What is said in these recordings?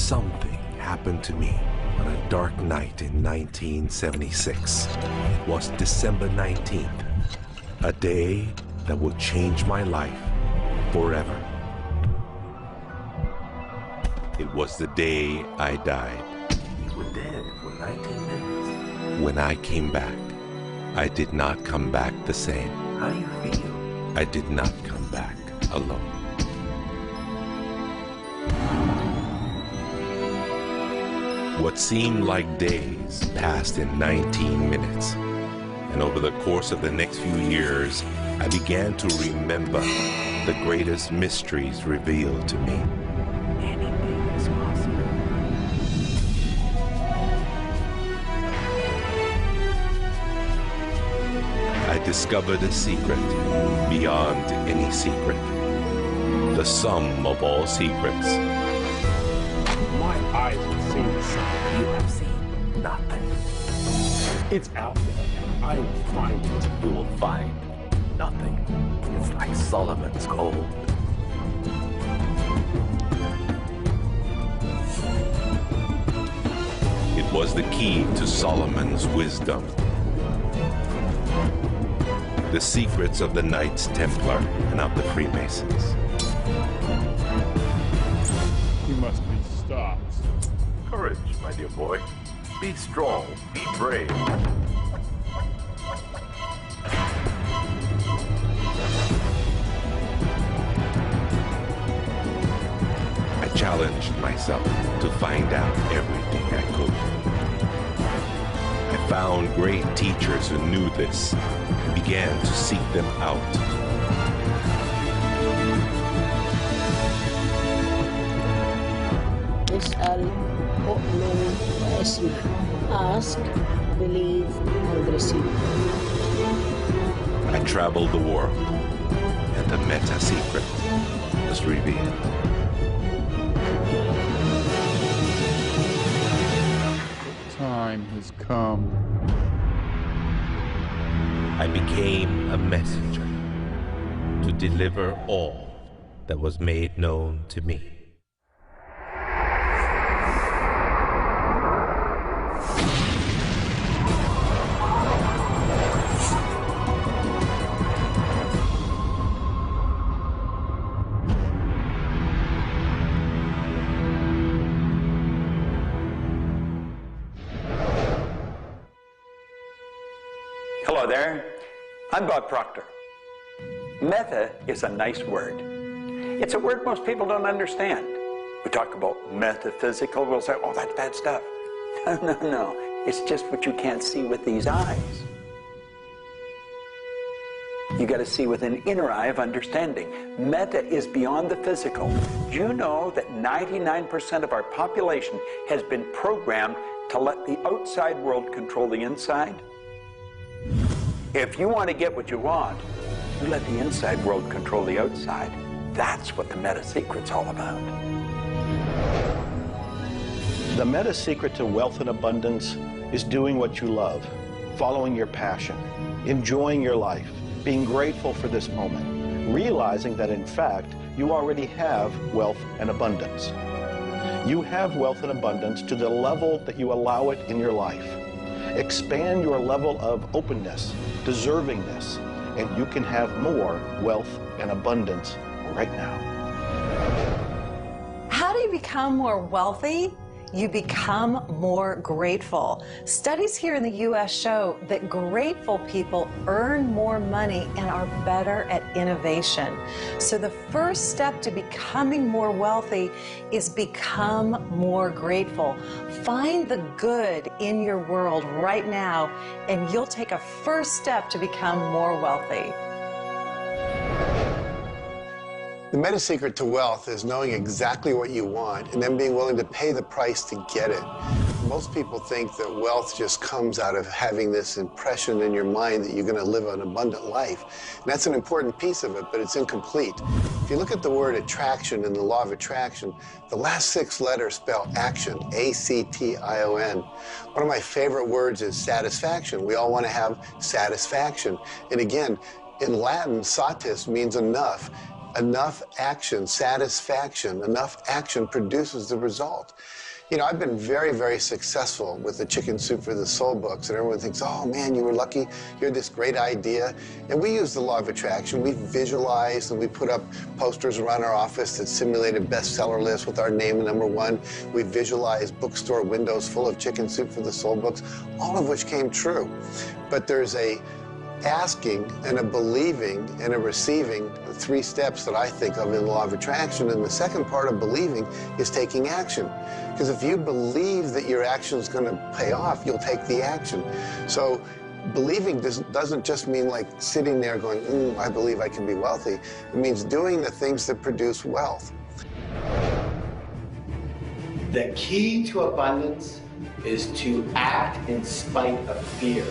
Something happened to me on a dark night in 1976. It was December 19th, a day that would change my life forever. It was the day I died. You were dead for 19 minutes. When I came back, I did not come back the same. How do you feel? I did not come back alone. What seemed like days passed in 19 minutes. And over the course of the next few years, I began to remember the greatest mysteries revealed to me. Anything is possible. I discovered a secret beyond any secret. The sum of all secrets. My eyes have seen the sun. You have seen nothing. It's out there. I will find it. You will find nothing. It's like Solomon's gold. It was the key to Solomon's wisdom. The secrets of the Knights Templar and of the Freemasons. He must be stopped. Courage, my dear boy. Be strong, be brave. I challenged myself to find out everything I could. I found great teachers who knew this and began to seek them out. اسأل أؤمن واسمع. Ask, believe, and receive. I traveled the world, and the meta secret was revealed. Time has come. I became a messenger to deliver all that was made known to me. Hello there, I'm Bob Proctor. Meta is a nice word. It's a word most people don't understand. We talk about metaphysical, we'll say, oh, that's bad stuff. No, it's just what you can't see with these eyes. You got to see with an inner eye of understanding. Meta is beyond the physical. Do you know that 99% of our population has been programmed to let the outside world control the inside? If you want to get what you want, you let the inside world control the outside. That's what the meta secret's all about. The meta secret to wealth and abundance is doing what you love, following your passion, enjoying your life, being grateful for this moment, realizing that in fact, you already have wealth and abundance. You have wealth and abundance to the level that you allow it in your life. Expand your level of openness, deservingness, and you can have more wealth and abundance right now. How do you become more wealthy? You become more grateful. Studies here in the U.S. show that grateful people earn more money and are better at innovation. So the first step to becoming more wealthy is become more grateful. Find the good in your world right now, and you'll take a first step to become more wealthy. The meta secret to wealth is knowing exactly what you want and then being willing to pay the price to get it. Most people think that wealth just comes out of having this impression in your mind that you're going to live an abundant life. And that's an important piece of it, but it's incomplete. If you look at the word attraction in the law of attraction, the last 6 letters spell action, A-C-T-I-O-N. One of my favorite words is satisfaction. We all want to have satisfaction. And again, in Latin, satis means enough. enough action, satisfaction, enough action produces the result. You know, I've been very, very successful with the Chicken Soup for the Soul books, and everyone thinks, oh man, you were lucky, you had this great idea. And we use the law of attraction. We visualized and we put up posters around our office that simulated bestseller lists with our name #1. We visualized bookstore windows full of Chicken Soup for the Soul books, all of which came true. But there's a asking and a believing and a receiving, the 3 steps that I think of in the law of attraction. And the second part of believing is taking action. Because if you believe that your action is going to pay off, you'll take the action. So believing doesn't just mean like sitting there going, I believe I can be wealthy. It means doing the things that produce wealth. The key to abundance is to act in spite of fear,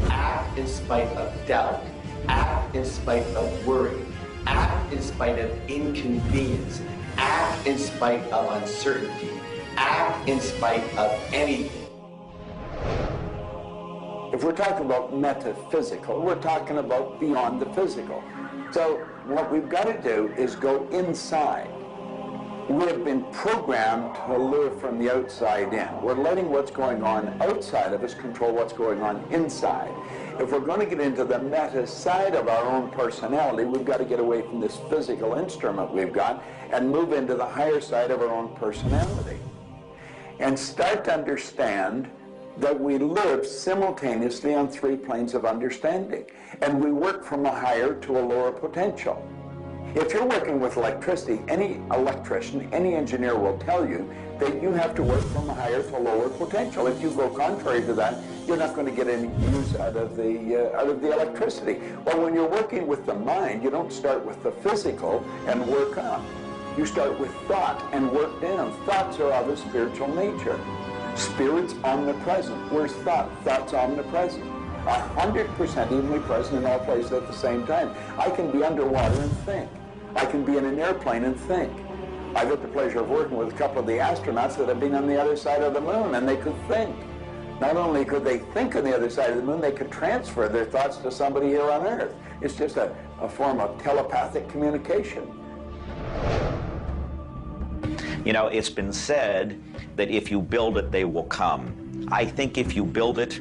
act in spite of doubt, act in spite of worry, act in spite of inconvenience, act in spite of uncertainty, act in spite of anything. If we're talking about metaphysical, we're talking about beyond the physical. So what we've got to do is go inside. We have been programmed to live from the outside in. We're letting what's going on outside of us control what's going on inside. If we're going to get into the meta side of our own personality, we've got to get away from this physical instrument we've got and move into the higher side of our own personality. And start to understand that we live simultaneously on 3 planes of understanding. And we work from a higher to a lower potential. If you're working with electricity, any electrician, any engineer will tell you that you have to work from a higher to a lower potential. If you go contrary to that, you're not going to get any use out of the electricity. Well, when you're working with the mind, you don't start with the physical and work up. You start with thought and work down. Thoughts are of a spiritual nature. Spirit's omnipresent. Where's thought? Thought's omnipresent. 100% evenly present in all places at the same time. I can be underwater and think. I can be in an airplane and think. I've had the pleasure of working with a couple of the astronauts that have been on the other side of the moon, and they could think. Not only could they think on the other side of the moon, they could transfer their thoughts to somebody here on Earth. It's just a form of telepathic communication. You know, it's been said that if you build it, they will come. I think if you build it,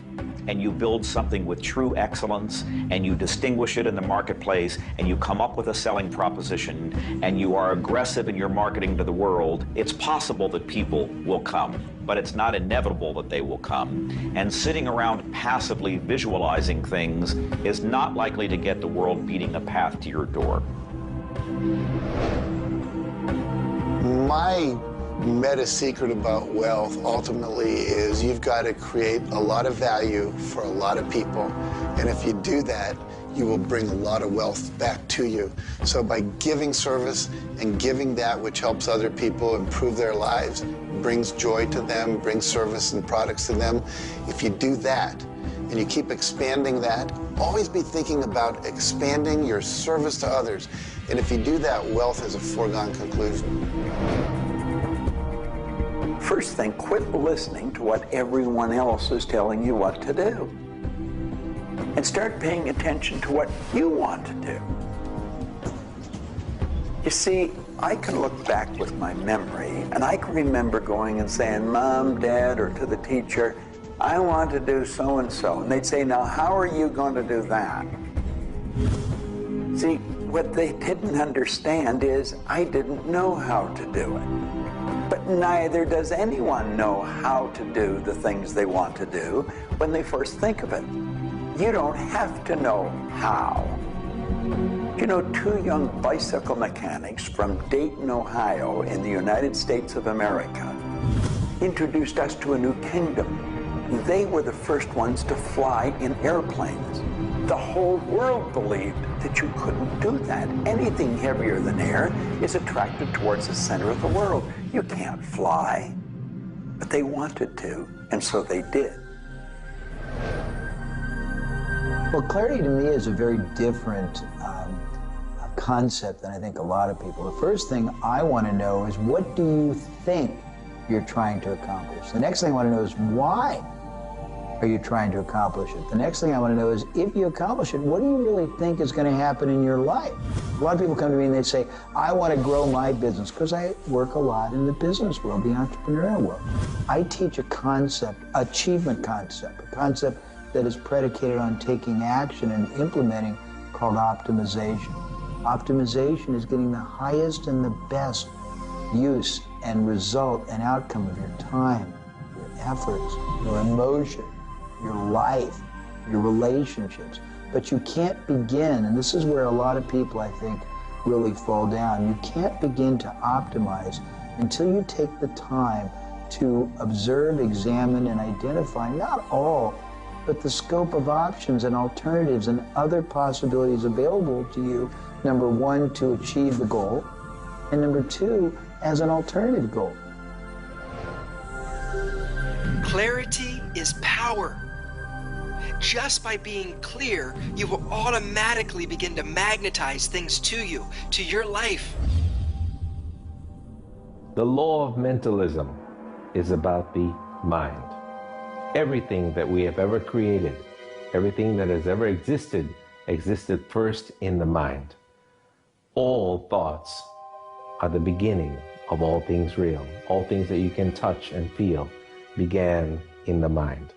and you build something with true excellence, and you distinguish it in the marketplace, and you come up with a selling proposition, and you are aggressive in your marketing to the world, it's possible that people will come, but it's not inevitable that they will come. And sitting around passively visualizing things is not likely to get the world beating a path to your door. My meta secret about wealth ultimately is you've got to create a lot of value for a lot of people. And if you do that, you will bring a lot of wealth back to you. So by giving service and giving that which helps other people improve their lives, brings joy to them, brings service and products to them, if you do that and you keep expanding that, always be thinking about expanding your service to others. And if you do that, wealth is a foregone conclusion. First thing, quit listening to what everyone else is telling you what to do. And start paying attention to what you want to do. You see, I can look back with my memory, and I can remember going and saying, Mom, Dad, or to the teacher, I want to do so-and-so. And they'd say, now, how are you going to do that? See, what they didn't understand is I didn't know how to do it. But neither does anyone know how to do the things they want to do when they first think of it. You don't have to know how. You know, 2 young bicycle mechanics from Dayton, Ohio, in the United States of America, introduced us to a new kingdom. They were the first ones to fly in airplanes. The whole world believed that you couldn't do that. Anything heavier than air is attracted towards the center of the world. You can't fly. But they wanted to, and so they did. Well, clarity to me is a very different concept than I think a lot of people. The first thing I want to know is, what do you think you're trying to accomplish? The next thing I want to know is, why are you trying to accomplish it? The next thing I want to know is, if you accomplish it, what do you really think is going to happen in your life? A lot of people come to me and they say, I want to grow my business, because I work a lot in the business world, the entrepreneurial world. I teach a concept, achievement concept, a concept that is predicated on taking action and implementing, called optimization. Optimization is getting the highest and the best use and result and outcome of your time, your efforts, your emotion, your life, your relationships. But you can't begin, and this is where a lot of people, I think, really fall down. You can't begin to optimize until you take the time to observe, examine, and identify not all, but the scope of options and alternatives and other possibilities available to you, number one, to achieve the goal, and number two, as an alternative goal. Clarity is power. Just by being clear, you will automatically begin to magnetize things to you, to your life. The law of mentalism is about the mind. Everything that we have ever created, everything that has ever existed, existed first in the mind. All thoughts are the beginning of all things real. All things that you can touch and feel began in the mind.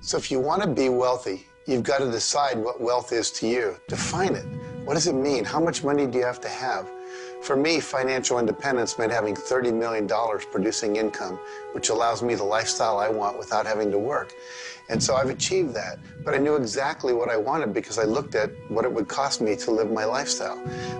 So if you want to be wealthy, you've got to decide what wealth is to you. Define it. What does it mean? How much money do you have to have? For me, financial independence meant having $30 million producing income, which allows me the lifestyle I want without having to work. And so I've achieved that. But I knew exactly what I wanted because I looked at what it would cost me to live my lifestyle.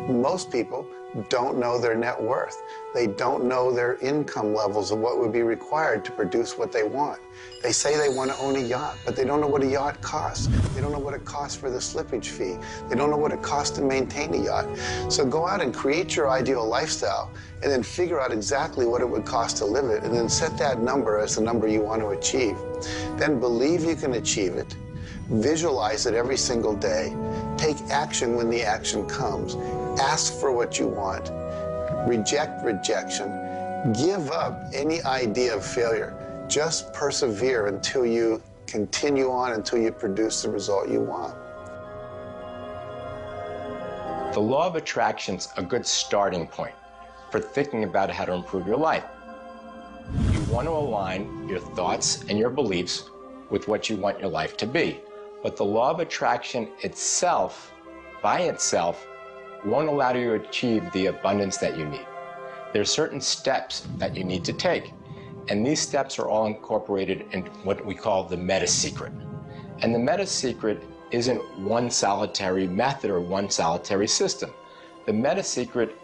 Most people don't know their net worth. They don't know their income levels of what would be required to produce what they want. They say they want to own a yacht, but they don't know what a yacht costs. They don't know what it costs for the slippage fee. They don't know what it costs to maintain a yacht. So go out and create your ideal lifestyle and then figure out exactly what it would cost to live it, and then set that number as the number you want to achieve. Then believe you can achieve it. Visualize it every single day. Take action when the action comes. Ask for what you want. Reject rejection. Give up any idea of failure. Just persevere until you continue on, until you produce the result you want. The law of attraction's a good starting point for thinking about how to improve your life. You want to align your thoughts and your beliefs with what you want your life to be. But the law of attraction itself, by itself, won't allow you to achieve the abundance that you need. There are certain steps that you need to take, and these steps are all incorporated in what we call the meta secret. And the meta secret isn't one solitary method or one solitary system. The meta secret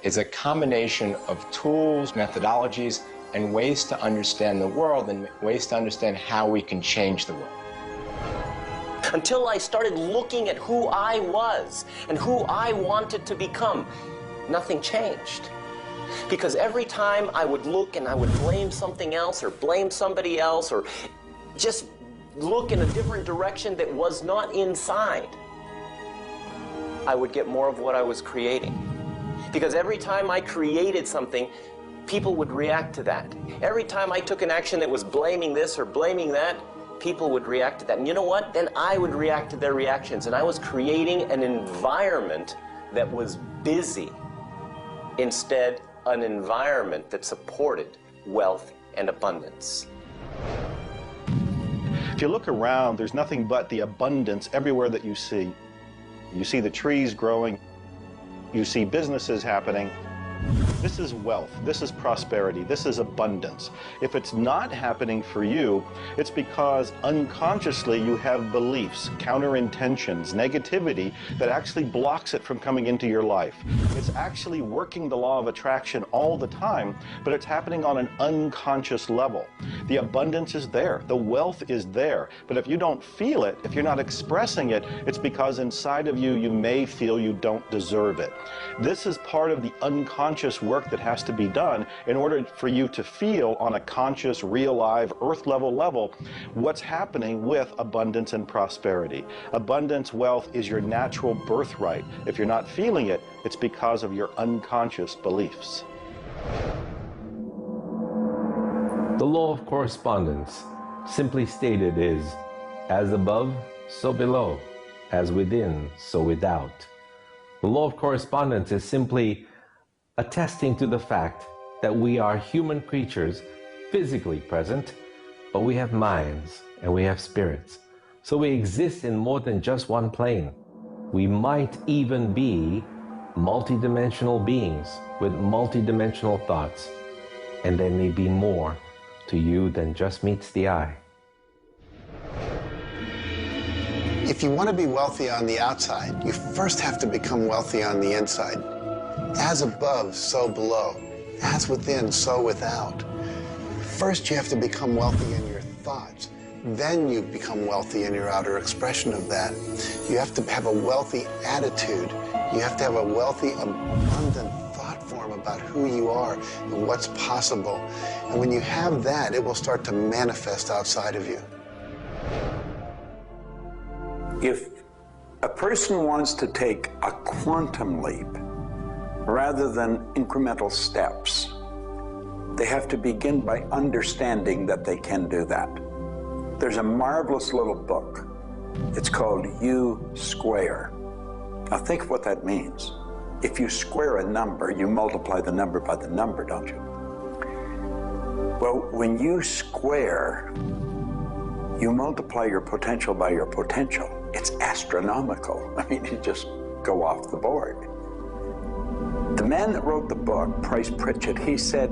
is a combination of tools, methodologies, and ways to understand the world and ways to understand how we can change the world. Until I started looking at who I was and who I wanted to become, nothing changed. Because every time I would look and I would blame something else or blame somebody else or just look in a different direction that was not inside, I would get more of what I was creating. Because every time I created something, people would react to that. Every time I took an action that was blaming this or blaming that, people would react to that. And you know what? Then I would react to their reactions. And I was creating an environment that was busy. Instead, an environment that supported wealth and abundance. If you look around, there's nothing but the abundance everywhere that you see. You see the trees growing. You see businesses happening. This is wealth, this is prosperity, this is abundance. If it's not happening for you, it's because unconsciously you have beliefs, counter-intentions, negativity that actually blocks it from coming into your life. It's actually working the law of attraction all the time, but it's happening on an unconscious level. The abundance is there, the wealth is there, but if you don't feel it, if you're not expressing it, it's because inside of you, you may feel you don't deserve it. This is part of the unconscious work that has to be done in order for you to feel on a conscious, real, live, earth-level level what's happening with abundance and prosperity. Abundance, wealth is your natural birthright. If you're not feeling it, it's because of your unconscious beliefs. The law of correspondence, simply stated, is as above, so below, as within, so without. The law of correspondence is simply attesting to the fact that we are human creatures physically present, but we have minds and we have spirits. So we exist in more than just one plane. We might even be multidimensional beings with multidimensional thoughts, and there may be more to you than just meets the eye. If you want to be wealthy on the outside, you first have to become wealthy on the inside. As above, so below. As within, so without. First, you have to become wealthy in your thoughts. Then you become wealthy in your outer expression of that. You have to have a wealthy attitude. You have to have a wealthy, abundant thought form about who you are and what's possible. And when you have that, it will start to manifest outside of you. If a person wants to take a quantum leap rather than incremental steps, they have to begin by understanding that they can do that. There's a marvelous little book. It's called U square. Now think of what that means. If you square a number, you multiply the number by the number, don't you? Well, when you square, you multiply your potential by your potential. It's astronomical. I mean, you just go off the board. The man that wrote the book, Price Pritchett, he said,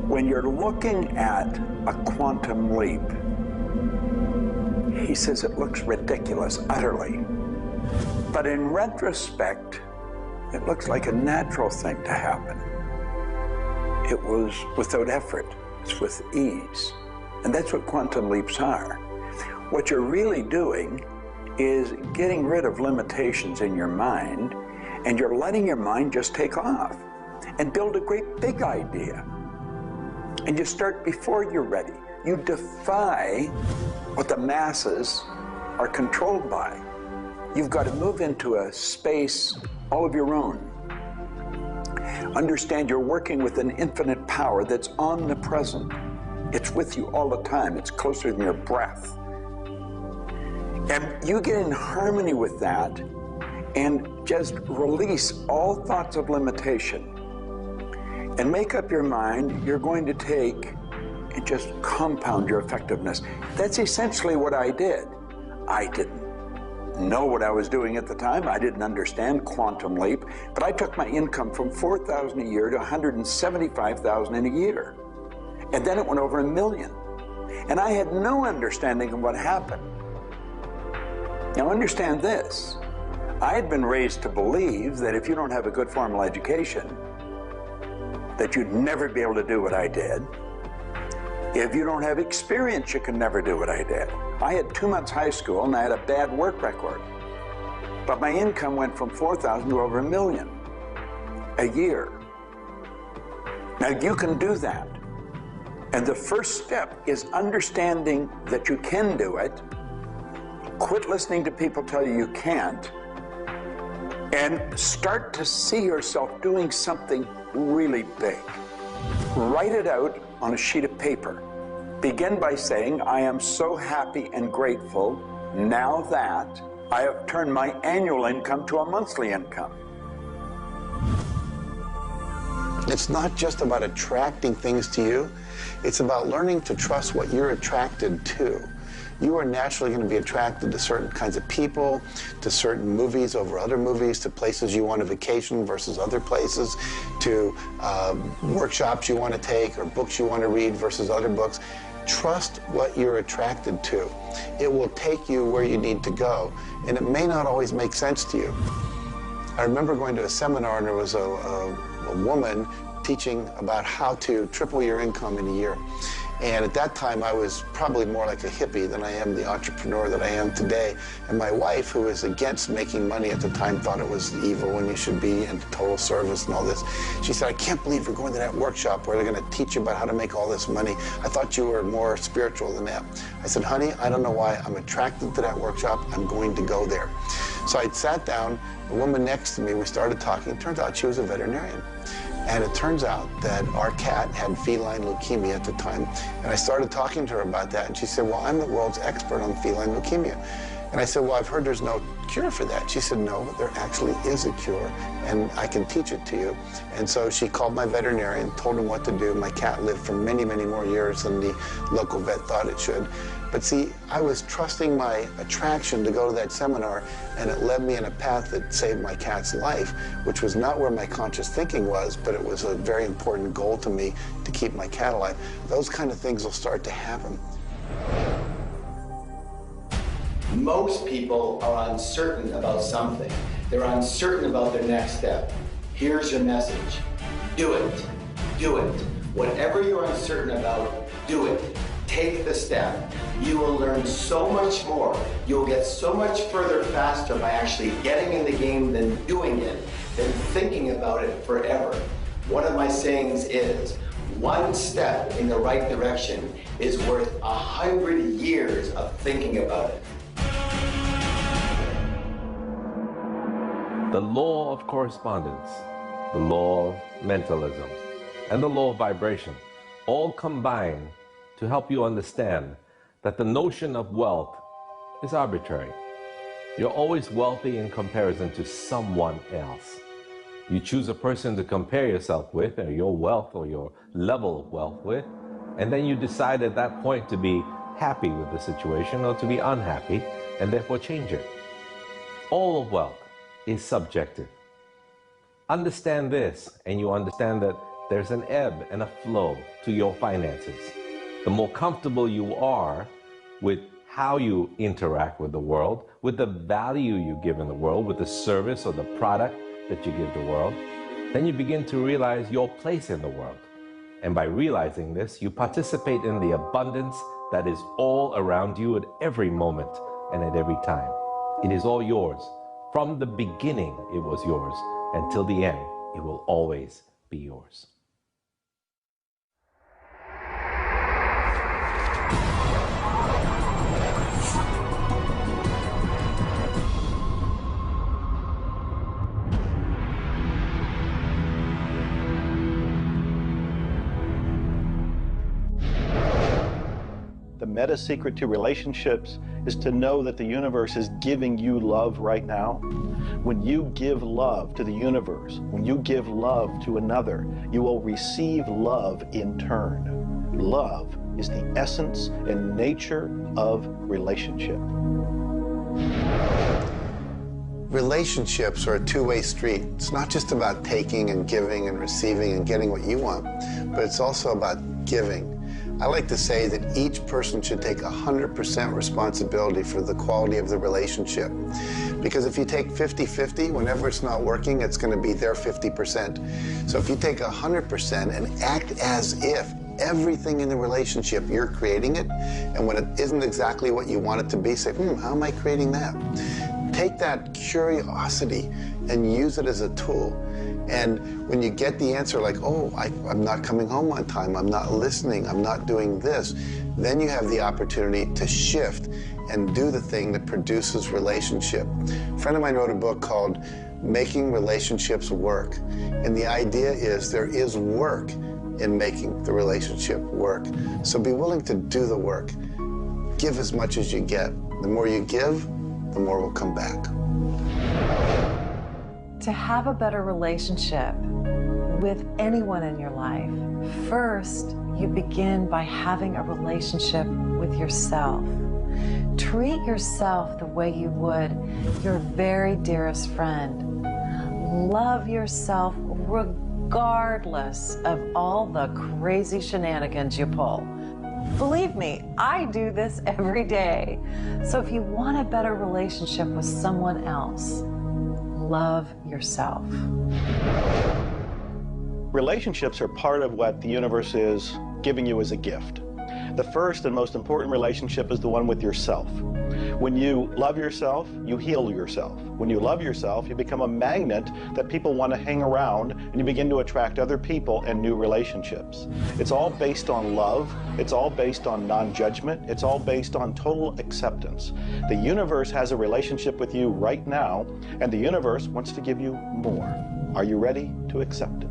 when you're looking at a quantum leap, he says it looks ridiculous, utterly. But in retrospect, it looks like a natural thing to happen. It was without effort. It's with ease. And that's what quantum leaps are. What you're really doing is getting rid of limitations in your mind, and you're letting your mind just take off and build a great big idea. And you start before you're ready. You defy what the masses are controlled by. You've got to move into a space all of your own. Understand you're working with an infinite power that's omnipresent. It's with you all the time. It's closer than your breath. And you get in harmony with that and just release all thoughts of limitation and make up your mind you're going to take and just compound your effectiveness. That's essentially what I did. I didn't know what I was doing at the time. I didn't understand quantum leap, but I took my income from $4,000 a year to $175,000 in a year. And then it went over $1 million. And I had no understanding of what happened. Now understand this. I had been raised to believe that if you don't have a good formal education, that you'd never be able to do what I did. If you don't have experience, you can never do what I did. I had 2 months high school and I had a bad work record. But my income went from $4,000 to over $1 million a year. Now you can do that. And the first step is understanding that you can do it. Quit listening to people tell you you can't. And start to see yourself doing something really big. Write it out on a sheet of paper. Begin by saying, I am so happy and grateful now that I have turned my annual income to a monthly income. It's not just about attracting things to you. It's about learning to trust what you're attracted to. You are naturally going to be attracted to certain kinds of people, to certain movies over other movies, to places you want to vacation versus other places, to workshops you want to take or books you want to read versus other books. Trust what you're attracted to. It will take you where you need to go, and it may not always make sense to you. I remember going to a seminar, and there was a woman teaching about how to triple your income in a year. And at that time, I was probably more like a hippie than I am the entrepreneur that I am today. And my wife, who was against making money at the time, thought it was evil when you should be in total service and all this. She said, I can't believe you're going to that workshop where they're going to teach you about how to make all this money. I thought you were more spiritual than that. I said, honey, I don't know why. I'm attracted to that workshop. I'm going to go there. So I sat down, the woman next to me, we started talking. It turned out she was a veterinarian. And it turns out that our cat had feline leukemia at the time. And I started talking to her about that, and she said, well, I'm the world's expert on feline leukemia. And I said, well, I've heard there's no cure for that. She said, no, there actually is a cure, and I can teach it to you. And so she called my veterinarian, told him what to do. My cat lived for many, many more years than the local vet thought it should. But see, I was trusting my attraction to go to that seminar, and it led me in a path that saved my cat's life, which was not where my conscious thinking was, but it was a very important goal to me to keep my cat alive. Those kind of things will start to happen. Most people are uncertain about something. They're uncertain about their next step. Here's your message. Do it. Do it. Whatever you're uncertain about, do it. Take the step. You will learn so much more. You'll get so much further faster by actually getting in the game than doing it, than thinking about it forever. One of my sayings is, one step in the right direction is worth 100 years of thinking about it. The law of correspondence, the law of mentalism, and the law of vibration all combine to help you understand that the notion of wealth is arbitrary. You're always wealthy in comparison to someone else. You choose a person to compare yourself with, or your wealth or your level of wealth with, and then you decide at that point to be happy with the situation or to be unhappy, and therefore change it. All of wealth is subjective. Understand this, and you understand that there's an ebb and a flow to your finances. The more comfortable you are with how you interact with the world, with the value you give in the world, with the service or the product that you give the world, then you begin to realize your place in the world. And by realizing this, you participate in the abundance that is all around you at every moment and at every time. It is all yours. From the beginning, it was yours. Until the end, it will always be yours. The meta secret to relationships is to know that the universe is giving you love right now. When you give love to the universe, when you give love to another, you will receive love in turn. Love is the essence and nature of relationship. Relationships are a two-way street. It's not just about taking and giving and receiving and getting what you want, but it's also about giving. I like to say that each person should take 100% responsibility for the quality of the relationship. Because if you take 50-50, whenever it's not working, it's going to be their 50%. So if you take 100% and act as if everything in the relationship, you're creating it, and when it isn't exactly what you want it to be, say, how am I creating that? Take that curiosity and use it as a tool. And when you get the answer like, oh, I'm not coming home on time, I'm not listening, I'm not doing this, then you have the opportunity to shift and do the thing that produces relationship. A friend of mine wrote a book called Making Relationships Work. And the idea is there is work in making the relationship work. So be willing to do the work. Give as much as you get. The more you give, the more will come back. To have a better relationship with anyone in your life, first you begin by having a relationship with yourself. Treat yourself the way you would your very dearest friend. Love yourself regardless of all the crazy shenanigans you pull. Believe me, I do this every day. So if you want a better relationship with someone else, love yourself. Relationships are part of what the universe is giving you as a gift. The first and most important relationship is the one with yourself. When you love yourself, you heal yourself. When you love yourself, you become a magnet that people want to hang around, and you begin to attract other people and new relationships. It's all based on love. It's all based on non-judgment. It's all based on total acceptance. The universe has a relationship with you right now, and the universe wants to give you more. Are you ready to accept it?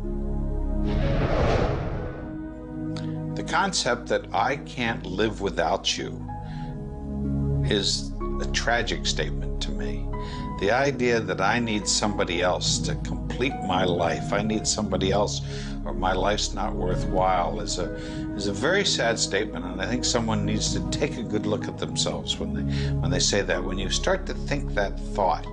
The concept that I can't live without you is a tragic statement to me. The idea that I need somebody else to complete my life, I need somebody else or my life's not worthwhile is a very sad statement, and I think someone needs to take a good look at themselves when they say that. When you start to think that thought,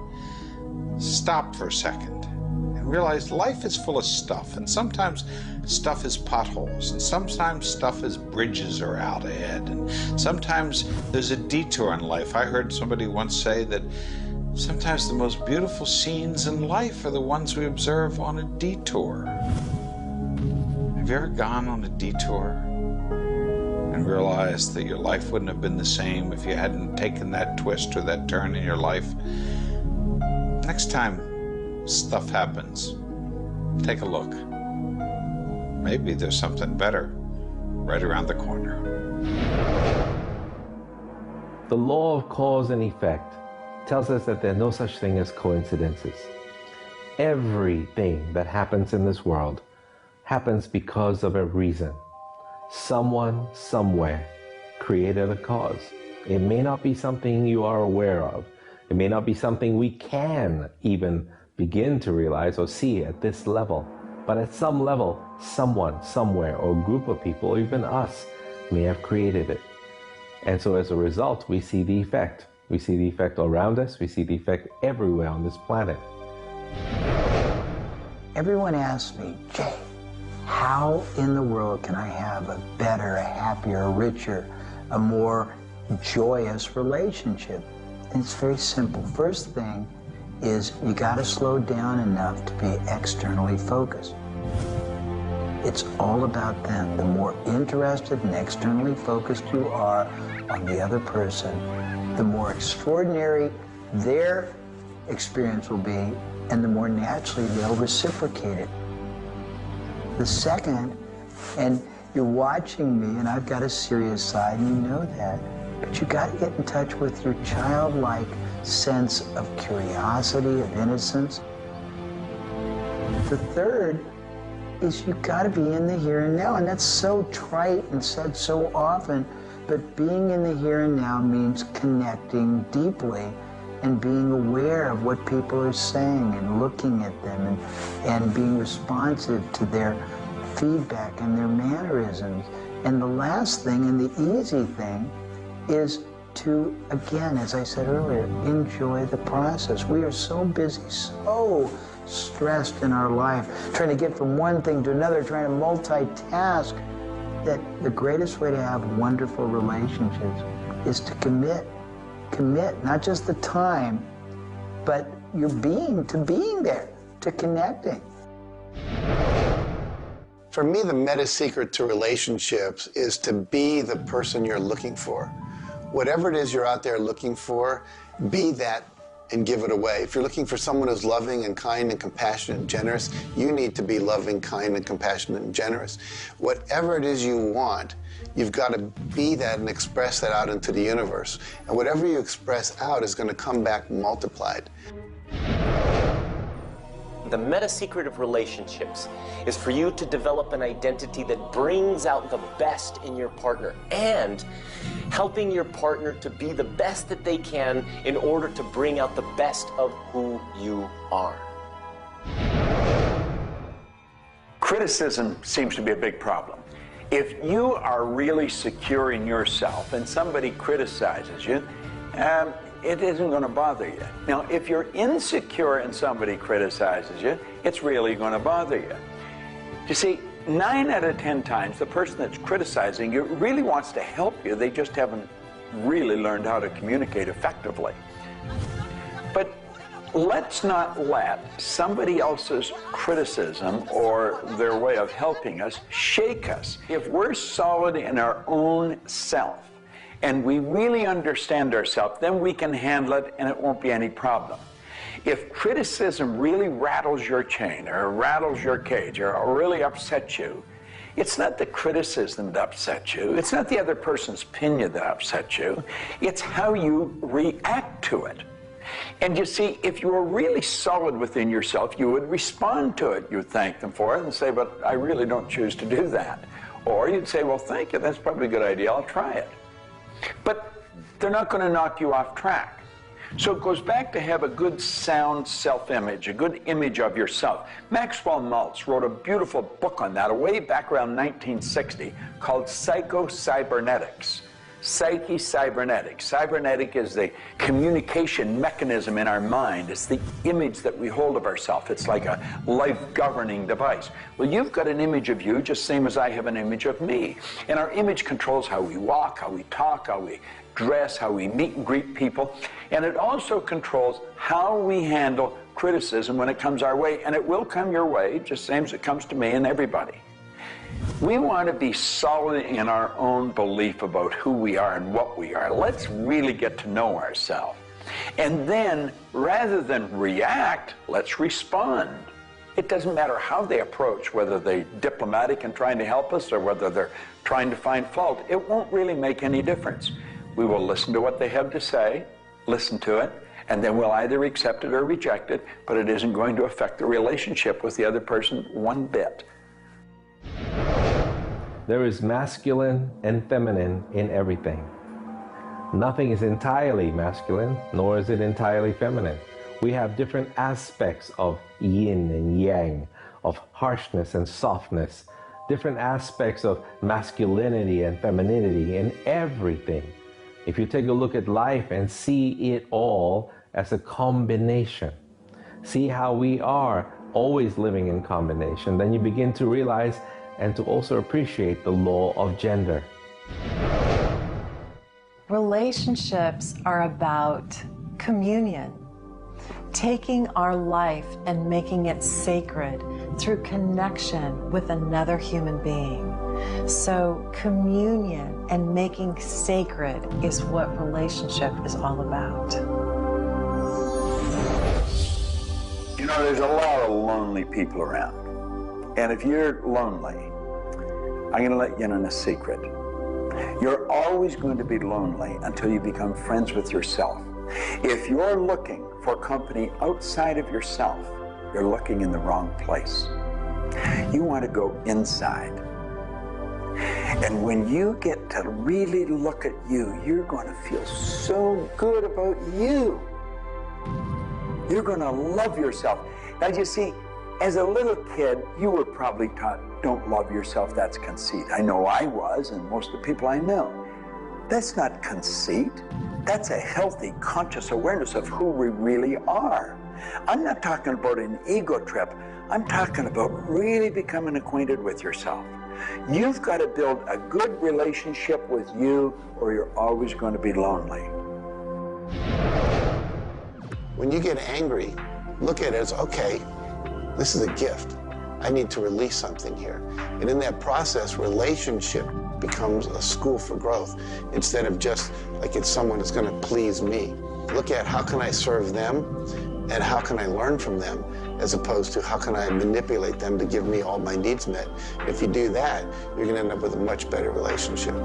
stop for a second and realize life is full of stuff, and sometimes stuff is potholes, and sometimes stuff is bridges are out ahead, and sometimes there's a detour in life. I heard somebody once say that sometimes the most beautiful scenes in life are the ones we observe on a detour. Have you ever gone on a detour and realized that your life wouldn't have been the same if you hadn't taken that twist or that turn in your life? Next time stuff happens, take a look. Maybe there's something better right around the corner. The law of cause and effect tells us that there's no such thing as coincidences. Everything that happens in this world happens because of a reason. Someone, somewhere, created a cause. It may not be something you are aware of. It may not be something we can even begin to realize or see at this level. But at some level, someone, somewhere, or a group of people, or even us, may have created it. And so as a result, we see the effect. We see the effect around us. We see the effect everywhere on this planet. Everyone asks me, Jay, how in the world can I have a better, a happier, a richer, a more joyous relationship? And it's very simple. First thing is you got to slow down enough to be externally focused. It's all about them. The more interested and externally focused you are on the other person, the more extraordinary their experience will be, and the more naturally they'll reciprocate it. The second, and you're watching me, and I've got a serious side, and you know that, but you got to get in touch with your childlike sense of curiosity, of innocence. The third is you got to be in the here and now, and that's so trite and said so often, but being in the here and now means connecting deeply and being aware of what people are saying and looking at them and being responsive to their feedback and their mannerisms. And the last thing and the easy thing is to, again, as I said earlier, enjoy the process. We are so busy, so stressed in our life, trying to get from one thing to another, trying to multitask, that the greatest way to have wonderful relationships is to commit. Commit, not just the time, but your being, to being there, to connecting. For me, the meta secret to relationships is to be the person you're looking for. Whatever it is you're out there looking for, be that and give it away. If you're looking for someone who's loving and kind and compassionate and generous, you need to be loving, kind, and compassionate and generous. Whatever it is you want, you've got to be that and express that out into the universe. And whatever you express out is going to come back multiplied. The meta secret of relationships is for you to develop an identity that brings out the best in your partner and helping your partner to be the best that they can in order to bring out the best of who you are. Criticism seems to be a big problem. If you are really secure in yourself and somebody criticizes you, it isn't going to bother you. Now, if you're insecure and somebody criticizes you, it's really going to bother you. You see, 9 out of 10 times, the person that's criticizing you really wants to help you. They just haven't really learned how to communicate effectively. But let's not let somebody else's criticism or their way of helping us shake us. If we're solid in our own self, and we really understand ourselves, then we can handle it and it won't be any problem. If criticism really rattles your chain or rattles your cage or really upsets you, it's not the criticism that upsets you. It's not the other person's opinion that upsets you. It's how you react to it. And you see, if you were really solid within yourself, you would respond to it. You would thank them for it and say, but I really don't choose to do that. Or you'd say, well, thank you, that's probably a good idea, I'll try it. But they're not going to knock you off track. So it goes back to have a good, sound self-image, a good image of yourself. Maxwell Maltz wrote a beautiful book on that way back around 1960 called Psycho-Cybernetics. Psyche-cybernetics. Cybernetic is the communication mechanism in our mind. It's the image that we hold of ourselves. It's like a life-governing device. Well, you've got an image of you just same as I have an image of me. And our image controls how we walk, how we talk, how we dress, how we meet and greet people. And it also controls how we handle criticism when it comes our way. And it will come your way, just same as it comes to me and everybody. We want to be solid in our own belief about who we are and what we are. Let's really get to know ourselves. And then, rather than react, let's respond. It doesn't matter how they approach, whether they're diplomatic and trying to help us or whether they're trying to find fault. It won't really make any difference. We will listen to what they have to say, listen to it, and then we'll either accept it or reject it, but it isn't going to affect the relationship with the other person one bit. There is masculine and feminine in everything. Nothing is entirely masculine, nor is it entirely feminine. We have different aspects of yin and yang, of harshness and softness, different aspects of masculinity and femininity in everything. If you take a look at life and see it all as a combination, see how we are always living in combination, then you begin to realize and to also appreciate the law of gender. Relationships are about communion, taking our life and making it sacred through connection with another human being. So communion and making sacred is what relationship is all about. You know, there's a lot of lonely people around. And if you're lonely, I'm going to let you in on a secret. You're always going to be lonely until you become friends with yourself. If you're looking for company outside of yourself, you're looking in the wrong place. You want to go inside. And when you get to really look at you, you're going to feel so good about you. You're going to love yourself. Now, you see, as a little kid, you were probably taught, don't love yourself, that's conceit. I know I was, and most of the people I know. That's not conceit. That's a healthy, conscious awareness of who we really are. I'm not talking about an ego trip. I'm talking about really becoming acquainted with yourself. You've got to build a good relationship with you, or you're always going to be lonely. When you get angry, look at it as, okay, this is a gift. I need to release something here. And in that process, relationship becomes a school for growth instead of just like it's someone that's going to please me. Look at how can I serve them and how can I learn from them, as opposed to how can I manipulate them to give me all my needs met. If you do that, you're going to end up with a much better relationship.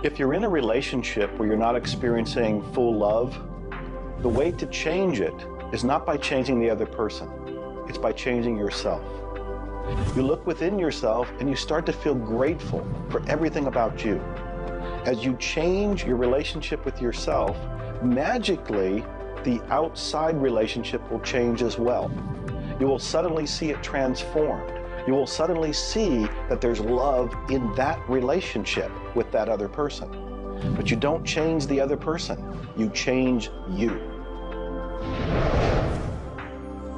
If you're in a relationship where you're not experiencing full love, the way to change it is not by changing the other person. It's by changing yourself. You look within yourself and you start to feel grateful for everything about you. As you change your relationship with yourself, magically, the outside relationship will change as well. You will suddenly see it transformed. You will suddenly see that there's love in that relationship with that other person. But you don't change the other person. You change you.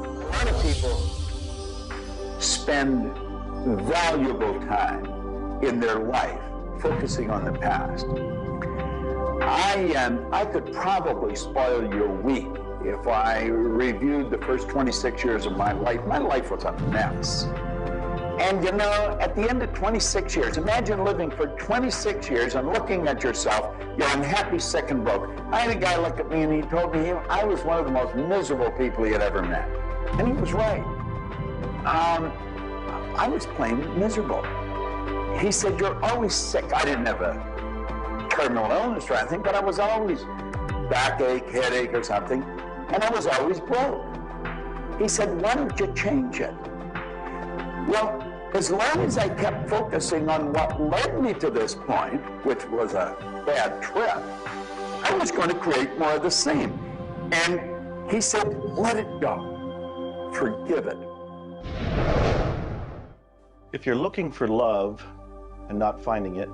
A lot of people spend valuable time in their life focusing on the past. I could probably spoil your week if I reviewed the first 26 years of my life. My life was a mess. And you know, at the end of 26 years, imagine living for 26 years and looking at yourself, you're unhappy, sick, and broke. I had a guy look at me and he told me I was one of the most miserable people he had ever met. And he was right. I was plain miserable. He said, you're always sick. I didn't have a terminal illness or anything, but I was always backache, headache or something, and I was always broke. He said, why don't you change it? Well, as long as I kept focusing on what led me to this point, which was a bad trip, I was going to create more of the same. And he said, let it go. Forgive it. If you're looking for love and not finding it,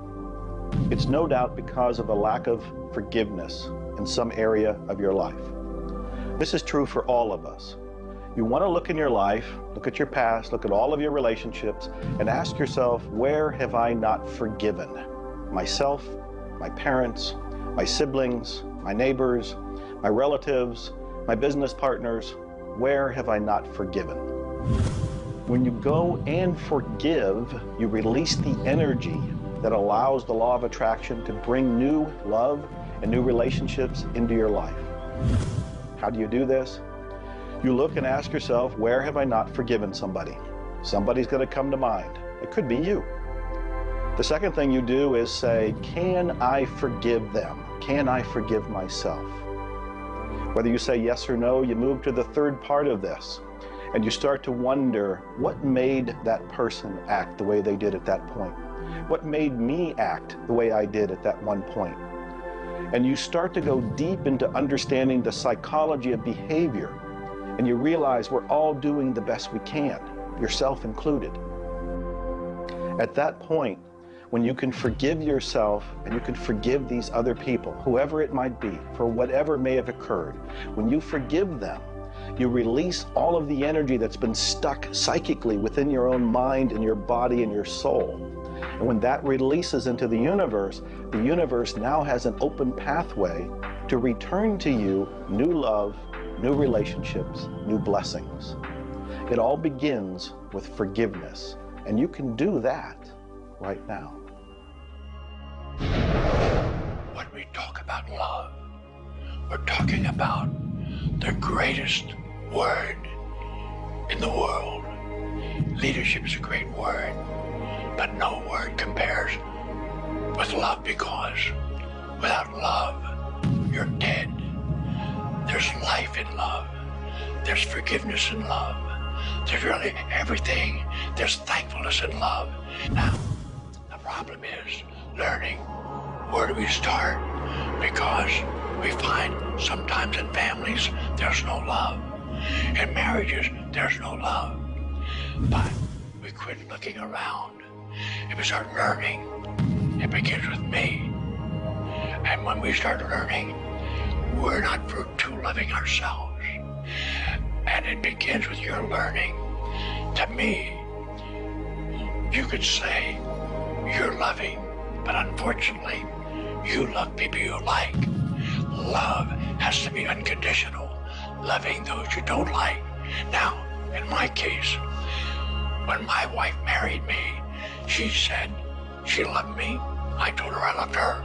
it's no doubt because of a lack of forgiveness in some area of your life. This is true for all of us. You want to look in your life, look at your past, look at all of your relationships, and ask yourself, where have I not forgiven? Myself, my parents, my siblings, my neighbors, my relatives, my business partners, where have I not forgiven? When you go and forgive, you release the energy that allows the law of attraction to bring new love and new relationships into your life. How do you do this? You look and ask yourself, where have I not forgiven somebody? Somebody's going to come to mind. It could be you. The second thing you do is say, can I forgive them? Can I forgive myself? Whether you say yes or no, you move to the third part of this, and you start to wonder, what made that person act the way they did at that point? What made me act the way I did at that one point? And you start to go deep into understanding the psychology of behavior, and you realize we're all doing the best we can, yourself included. At that point, when you can forgive yourself and you can forgive these other people, whoever it might be, for whatever may have occurred, when you forgive them, you release all of the energy that's been stuck psychically within your own mind and your body and your soul. And when that releases into the universe now has an open pathway to return to you new love, new relationships, new blessings. It all begins with forgiveness, and you can do that right now. When we talk about love, we're talking about the greatest word in the world. Leadership is a great word, but no word compares with love, because without love, you're dead. There's life in love. There's forgiveness in love. There's really everything. There's thankfulness in love. Now, the problem is learning where do we start, because we find sometimes in families there's no love. In marriages, there's no love. But we quit looking around. If we start learning, it begins with me. And when we start learning, we're not too loving ourselves. And it begins with your learning. To me, you could say you're loving, but unfortunately, you love people you like. Love has to be unconditional, loving those you don't like. Now, in my case, when my wife married me, she said she loved me. I told her I loved her.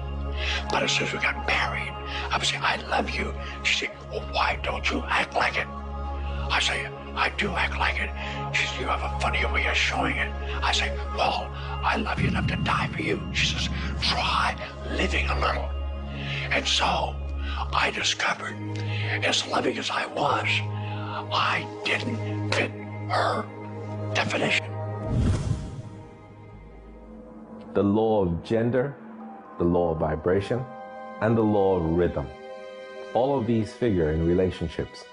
But as soon as we got married, I would say, I love you. She said, well, why don't you act like it? I say, I do act like it. She says, you have a funny way of showing it. I say, well, I love you enough to die for you. She says, try living a little. And so I discovered, as loving as I was, I didn't fit her definition. The law of gender, the law of vibration, and the law of rhythm. All of these figure in relationships.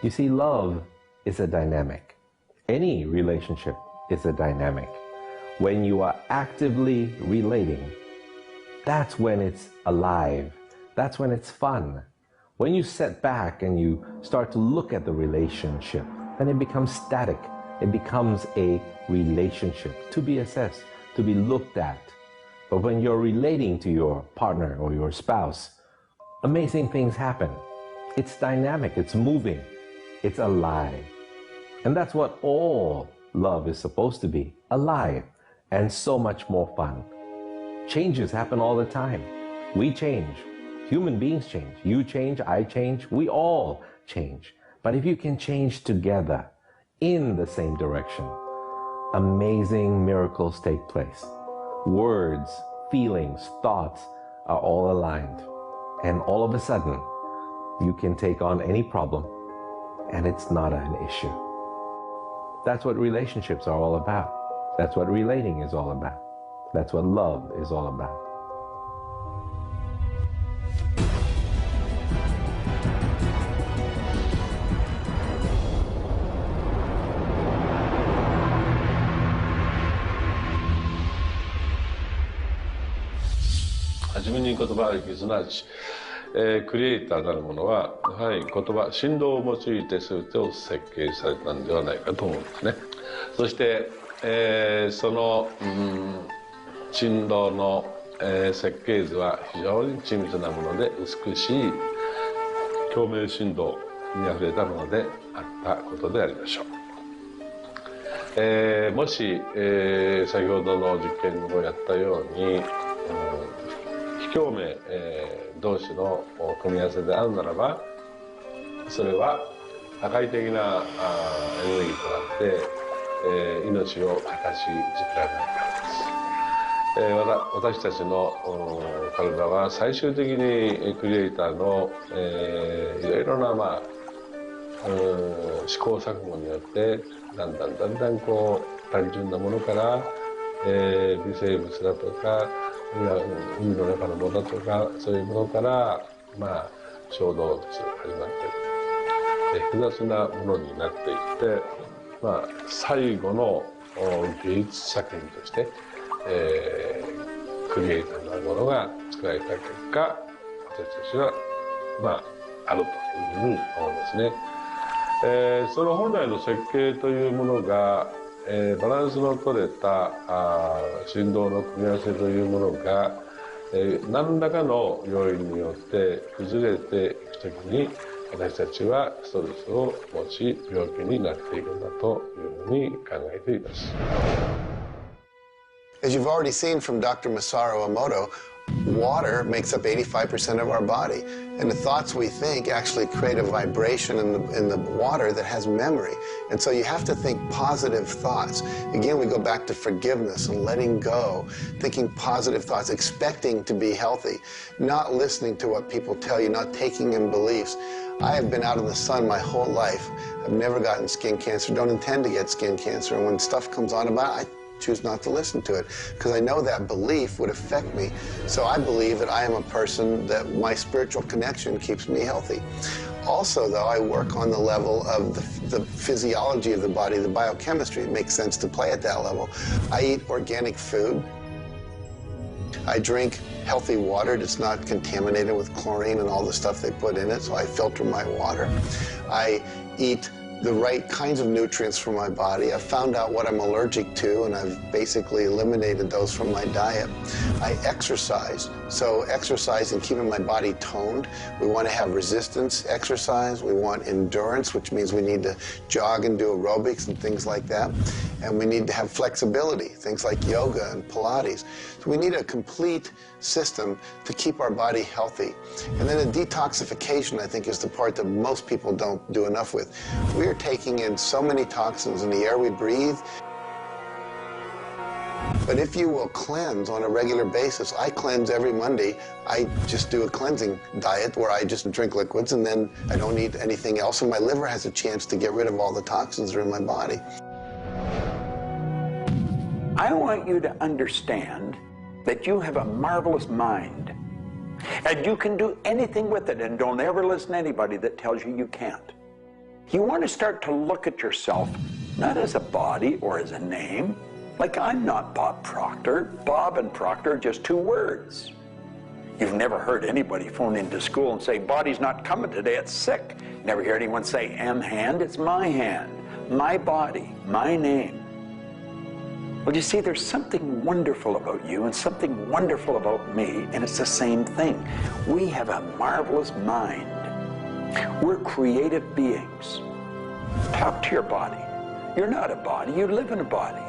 You see, love is a dynamic. Any relationship is a dynamic. When you are actively relating, that's when it's alive. That's when it's fun. When you sit back and you start to look at the relationship, then it becomes static. It becomes a relationship to be assessed, to be looked at. But when you're relating to your partner or your spouse, amazing things happen. It's dynamic, it's moving, it's alive. And that's what all love is supposed to be, alive, and so much more fun. Changes happen all the time. We change. Human beings change. You change, I change, we all change. But if you can change together in the same direction, amazing miracles take place. Words, feelings, thoughts are all aligned. And all of a sudden, you can take on any problem and it's not an issue. That's what relationships are all about. That's what relating is all about. That's what love is all about.はじめに言葉劇、すなわち、クリエイターなるものはやはり言葉、振動を用いて全てを設計されたんではないかと思うんですね。そして、その、振動の、設計図は非常に緻密なもので美しい共鳴振動にあふれたものであったことでありましょう。もし、先ほどの実験にもやったように、非共鳴、同士の組み合わせであるならば、それは破壊的なエネルギーとなって、命を形作られないからです。私たちの体は最終的にクリエイターの、いろいろな、試行錯誤によってだんだんこう単純なものから、微生物だとか海の中のものだとかそういうものから、小動物始まって複雑なものになっていって、最後の芸術作品として、クリエイターなるものが作られた結果、私たちはあるというふうに思うんですね。その本来の設計というものが、バランスの取れた振動の組み合わせというものが、何らかの要因によって崩れていくときに私たちはストレスを持ち病気になっているんだというふうに考えています。As you've already seen from Dr. Masaru Emoto, water makes up 85% of our body, and the thoughts we think actually create a vibration in the water that has memory. And so you have to think positive thoughts. Again, we go back to forgiveness and letting go, thinking positive thoughts, expecting to be healthy, not listening to what people tell you, not taking in beliefs. I have been out in the sun my whole life. I've never gotten skin cancer, don't intend to get skin cancer, and when stuff comes on about it, I choose not to listen to it because I know that belief would affect me. So I believe that I am a person that my spiritual connection keeps me healthy. Also, though, I work on the level of the physiology of the body, the biochemistry. It makes sense to play at that level. I eat organic food. I drink healthy water that's not contaminated with chlorine and all the stuff they put in it, so I filter my water. I eat the right kinds of nutrients for my body. I've found out what I'm allergic to, and I've basically eliminated those from my diet. I exercise, so exercise and keeping my body toned. We want to have resistance exercise. We want endurance, which means we need to jog and do aerobics and things like that. And we need to have flexibility, things like yoga and Pilates. So we need a complete system to keep our body healthy. And then the detoxification, I think, is the part that most people don't do enough with. We are taking in so many toxins in the air we breathe. But if you will cleanse on a regular basis, I cleanse every Monday. I just do a cleansing diet where I just drink liquids and then I don't eat anything else, and my liver has a chance to get rid of all the toxins that are in my body. I want you to understand that you have a marvelous mind, and you can do anything with it, and don't ever listen to anybody that tells you you can't. You want to start to look at yourself not as a body or as a name. Like, I'm not Bob Proctor. Bob and Proctor are just two words. You've never heard anybody phone into school and say, body's not coming today, it's sick. Never hear anyone say, hand, it's my hand, my body, my name. Well, you see, there's something wonderful about you and something wonderful about me, and it's the same thing. We have a marvelous mind. We're creative beings. Talk to your body. You're not a body, you live in a body.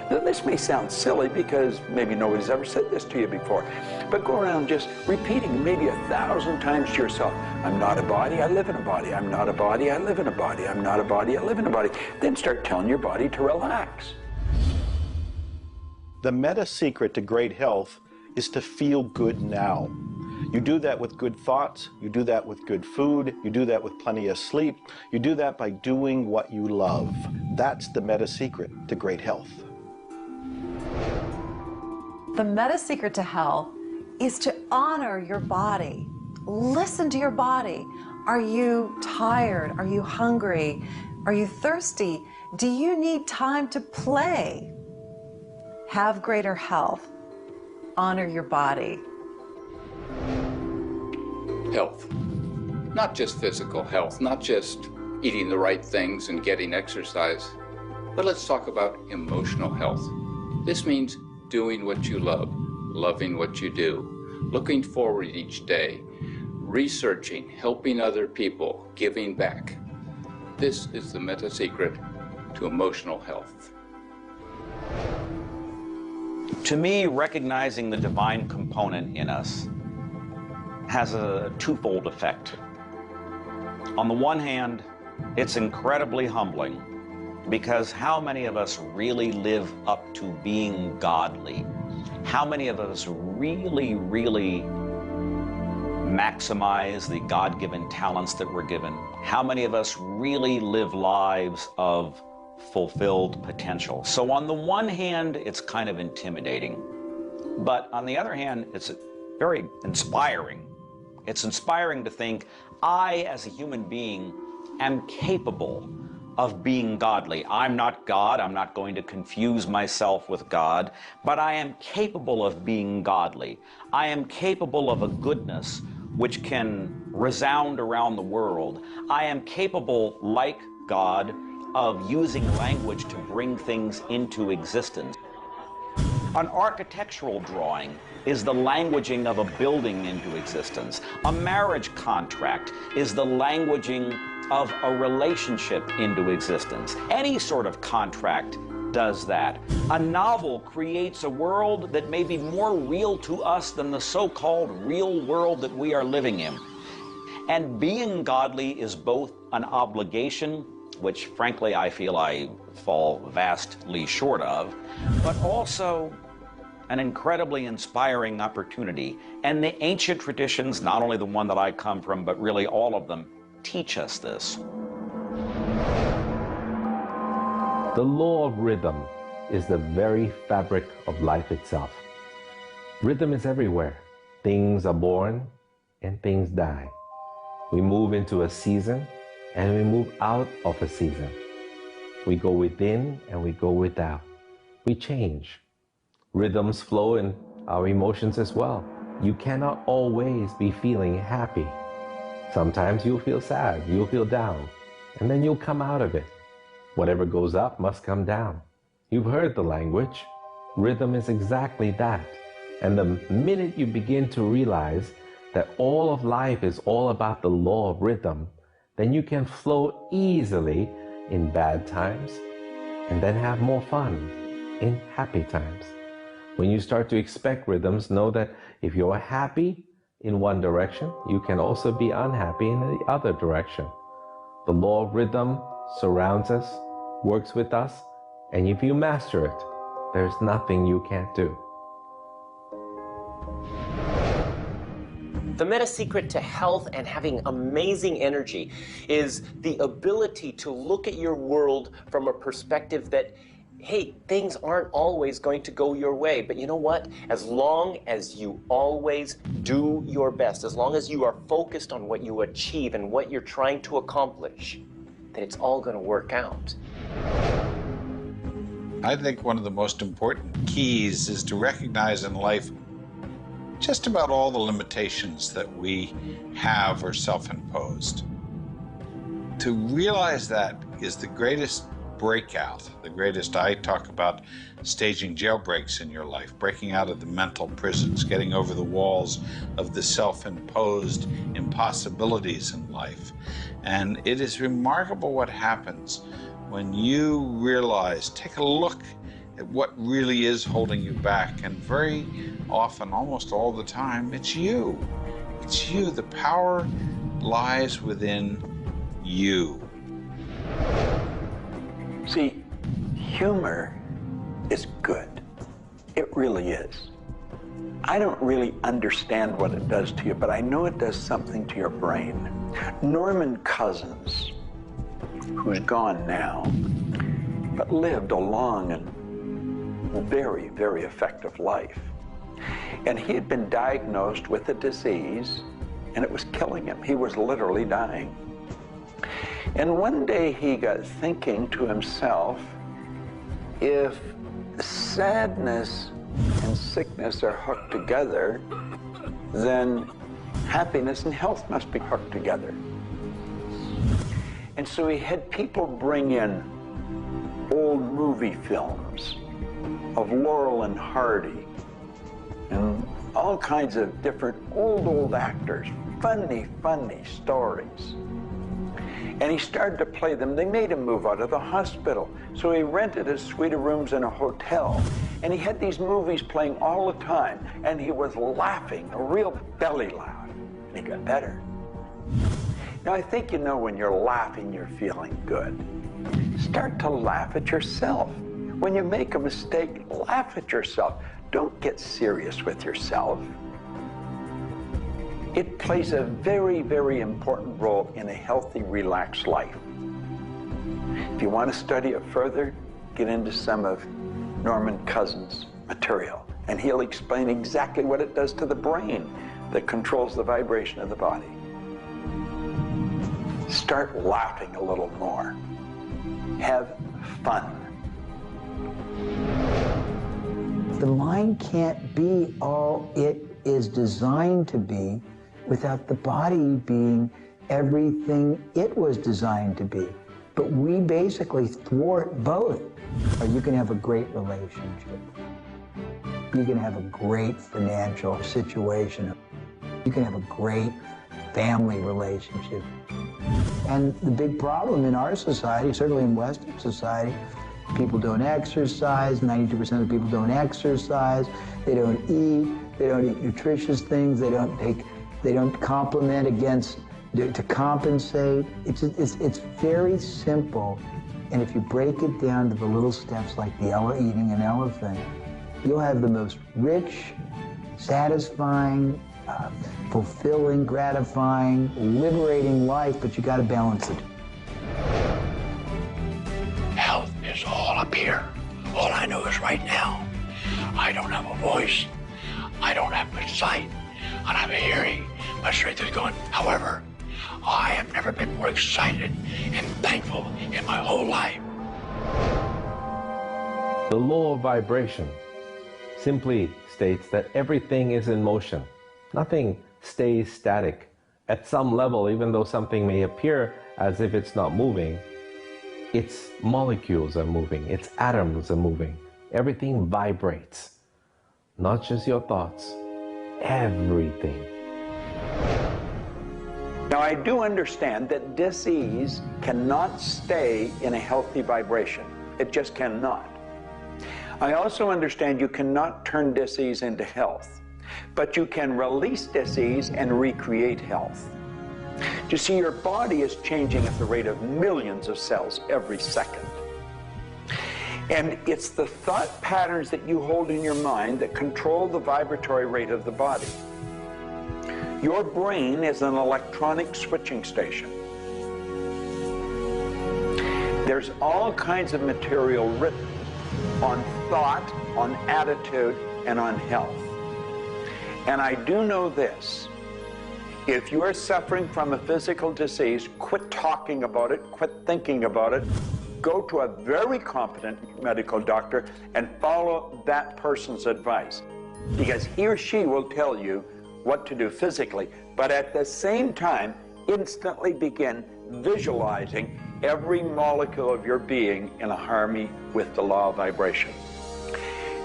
Now, this may sound silly because maybe nobody's ever said this to you before, but go around just repeating maybe 1,000 times to yourself, I'm not a body, I live in a body. I'm not a body, I live in a body. I'm not a body, I live in a body. Then start telling your body to relax. The meta secret to great health is to feel good now. You do that with good thoughts, you do that with good food, you do that with plenty of sleep, you do that by doing what you love. That's the meta secret to great health. The meta secret to health is to honor your body. Listen to your body. Are you tired? Are you hungry? Are you thirsty? Do you need time to play? Have greater health. Honor your body. Health. Not just physical health, not just eating the right things and getting exercise, but let's talk about emotional health. This means doing what you love, loving what you do, looking forward each day, researching, helping other people, giving back. This is the meta secret to emotional health. To me, recognizing the divine component in us has a twofold effect. On the one hand, it's incredibly humbling, because how many of us really live up to being godly? How many of us really maximize the God-given talents that we're given? How many of us really live lives of fulfilled potential? So on the one hand, it's kind of intimidating, but on the other hand, it's very inspiring. It's inspiring to think, I, as a human being, am capable of being godly. I'm not God. I'm not going to confuse myself with God, but I am capable of being godly. I am capable of a goodness which can resound around the world. I am capable, like God, of using language to bring things into existence. An architectural drawing is the languaging of a building into existence. A marriage contract is the languaging of a relationship into existence. Any sort of contract does that. A novel creates a world that may be more real to us than the so-called real world that we are living in. And being godly is both an obligation, which frankly I feel I fall vastly short of, but also an incredibly inspiring opportunity. And the ancient traditions, not only the one that I come from, but really all of them, teach us this. The law of rhythm is the very fabric of life itself. Rhythm is everywhere. Things are born and things die. We move into a season and we move out of a season. We go within and we go without. We change. Rhythms flow in our emotions as well. You cannot always be feeling happy. Sometimes you'll feel sad, you'll feel down, and then you'll come out of it. Whatever goes up must come down. You've heard the language. Rhythm is exactly that. And the minute you begin to realize that all of life is all about the law of rhythm, then you can flow easily in bad times and then have more fun in happy times. When you start to expect rhythms, know that if you're happy in one direction, you can also be unhappy in the other direction. The law of rhythm surrounds us, works with us, and if you master it, there's nothing you can't do. The meta secret to health and having amazing energy is the ability to look at your world from a perspective that, hey, things aren't always going to go your way, but you know what? As long as you always do your best, as long as you are focused on what you achieve and what you're trying to accomplish, then it's all going to work out. I think one of the most important keys is to recognize in life just about all the limitations that we have are self-imposed. To realize that is the greatest breakout, the greatest. I talk about staging jailbreaks in your life, breaking out of the mental prisons, getting over the walls of the self-imposed impossibilities in life. And it is remarkable what happens when you realize, take a look at what really is holding you back. And very often, almost all the time, it's you. It's you. The power lies within you. See, humor is good. It really is. I don't really understand what it does to you, but I know it does something to your brain. Norman Cousins, who's gone now, but lived a long and very, very effective life. And he had been diagnosed with a disease, and it was killing him. He was literally dying. And one day he got thinking to himself, if sadness and sickness are hooked together, then happiness and health must be hooked together. And so he had people bring in old movie films of Laurel and Hardy and all kinds of different old actors, funny stories. And he started to play them. They made him move out of the hospital. So he rented a suite of rooms in a hotel. And he had these movies playing all the time. And he was laughing, a real belly laugh. And he got better. Now, I think you know when you're laughing, you're feeling good. Start to laugh at yourself. When you make a mistake, laugh at yourself. Don't get serious with yourself. It plays a very, very important role in a healthy, relaxed life. If you want to study it further, get into some of Norman Cousins' material, and he'll explain exactly what it does to the brain that controls the vibration of the body. Start laughing a little more. Have fun. The mind can't be all it is designed to be without the body being everything it was designed to be. But we basically thwart both. Or you can have a great relationship. You can have a great financial situation. You can have a great family relationship. And the big problem in our society, certainly in Western society, people don't exercise, 92% of the people don't exercise, they don't eat nutritious things, they don't complement against, to compensate. It's very simple. And if you break it down to the little steps like eating an elephant, you'll have the most rich, satisfying, fulfilling, gratifying, liberating life, but you got to balance it. Health is all up here. All I know is right now, I don't have a voice, I don't have good sight, I don't have a hearing. My strength is gone. However, I have never been more excited and thankful in my whole life. The law of vibration simply states that everything is in motion. Nothing stays static. At some level, even though something may appear as if it's not moving, its molecules are moving, its atoms are moving. Everything vibrates. Not just your thoughts, everything. Now, I do understand that disease cannot stay in a healthy vibration. It just cannot. I also understand you cannot turn disease into health, but you can release disease and recreate health. You see, your body is changing at the rate of millions of cells every second. And it's the thought patterns that you hold in your mind that control the vibratory rate of the body. Your brain is an electronic switching station. There's all kinds of material written on thought, on attitude, and on health. And I do know this. If you are suffering from a physical disease, quit talking about it, quit thinking about it. Go to a very competent medical doctor and follow that person's advice, because he or she will tell you what to do physically, but at the same time, instantly begin visualizing every molecule of your being in a harmony with the law of vibration.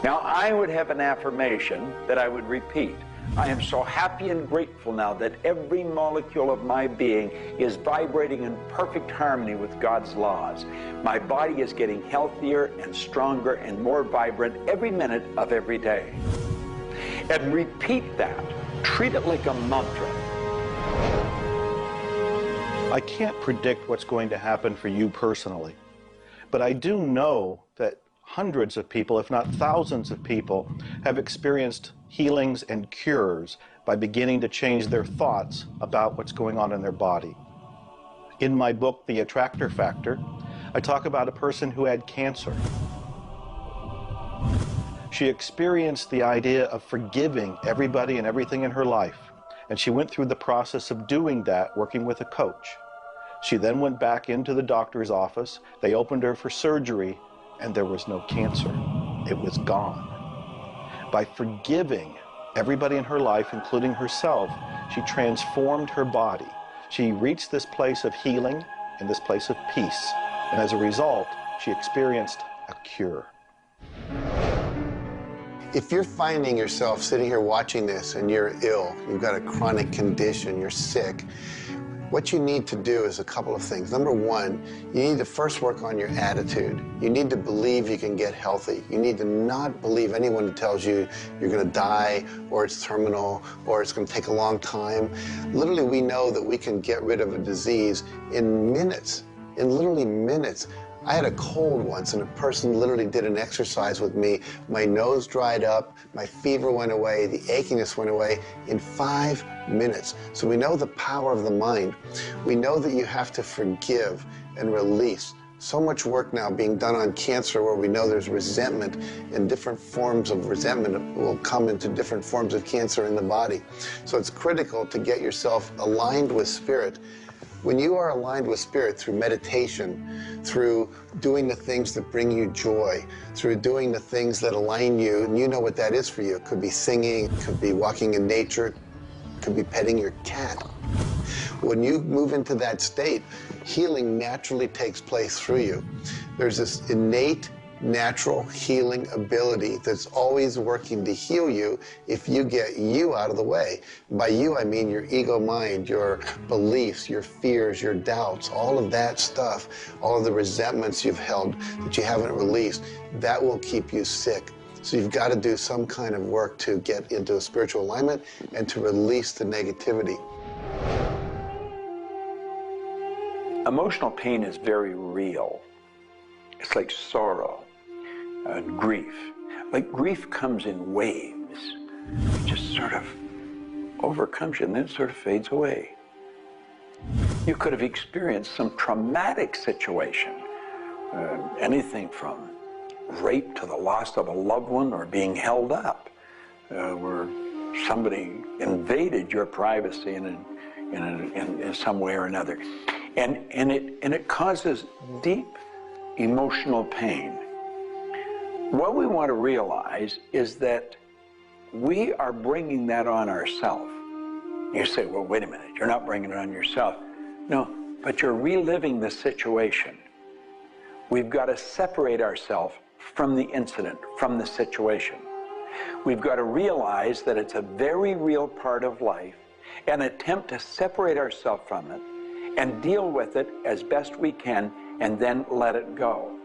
Now, I would have an affirmation that I would repeat. I am so happy and grateful now that every molecule of my being is vibrating in perfect harmony with God's laws. My body is getting healthier and stronger and more vibrant every minute of every day. And repeat that. Treat it like a mantra. I can't predict what's going to happen for you personally, but I do know that hundreds of people, if not thousands of people, have experienced healings and cures by beginning to change their thoughts about what's going on in their body. In my book, The Attractor Factor, I talk about a person who had cancer. She experienced the idea of forgiving everybody and everything in her life, and she went through the process of doing that, working with a coach. She then went back into the doctor's office. They opened her for surgery, and there was no cancer. It was gone. By forgiving everybody in her life, including herself, she transformed her body. She reached this place of healing and this place of peace, and as a result, she experienced a cure. If you're finding yourself sitting here watching this and you're ill, you've got a chronic condition, you're sick, what you need to do is a couple of things. Number one, you need to first work on your attitude. You need to believe you can get healthy. You need to not believe anyone who tells you you're going to die, or it's terminal, or it's going to take a long time. Literally, we know that we can get rid of a disease in minutes, in literally minutes. I had a cold once, and a person literally did an exercise with me. My nose dried up, my fever went away, the achiness went away in 5 minutes. So we know the power of the mind. We know that you have to forgive and release. So much work now being done on cancer where we know there's resentment, and different forms of resentment will come into different forms of cancer in the body. So it's critical to get yourself aligned with spirit. When you are aligned with spirit through meditation, through doing the things that bring you joy, through doing the things that align you, and you know what that is for you. It could be singing, it could be walking in nature, it could be petting your cat. When you move into that state, healing naturally takes place through you. There's this innate, natural healing ability that's always working to heal you if you get you out of the way. By you, I mean your ego mind, your beliefs, your fears, your doubts, all of that stuff, all of the resentments you've held that you haven't released, that will keep you sick. So you've got to do some kind of work to get into a spiritual alignment and to release the negativity. Emotional pain is very real. It's like sorrow and grief. Like grief comes in waves. It just sort of overcomes you and then it sort of fades away. You could have experienced some traumatic situation, anything from rape to the loss of a loved one or being held up, where somebody invaded your privacy in some way or another. And it causes deep emotional pain. What we want to realize is that we are bringing that on ourselves. You say, well, wait a minute, you're not bringing it on yourself. No, but you're reliving the situation. We've got to separate ourselves from the incident, from the situation. We've got to realize that it's a very real part of life and attempt to separate ourselves from it and deal with it as best we can and then let it go.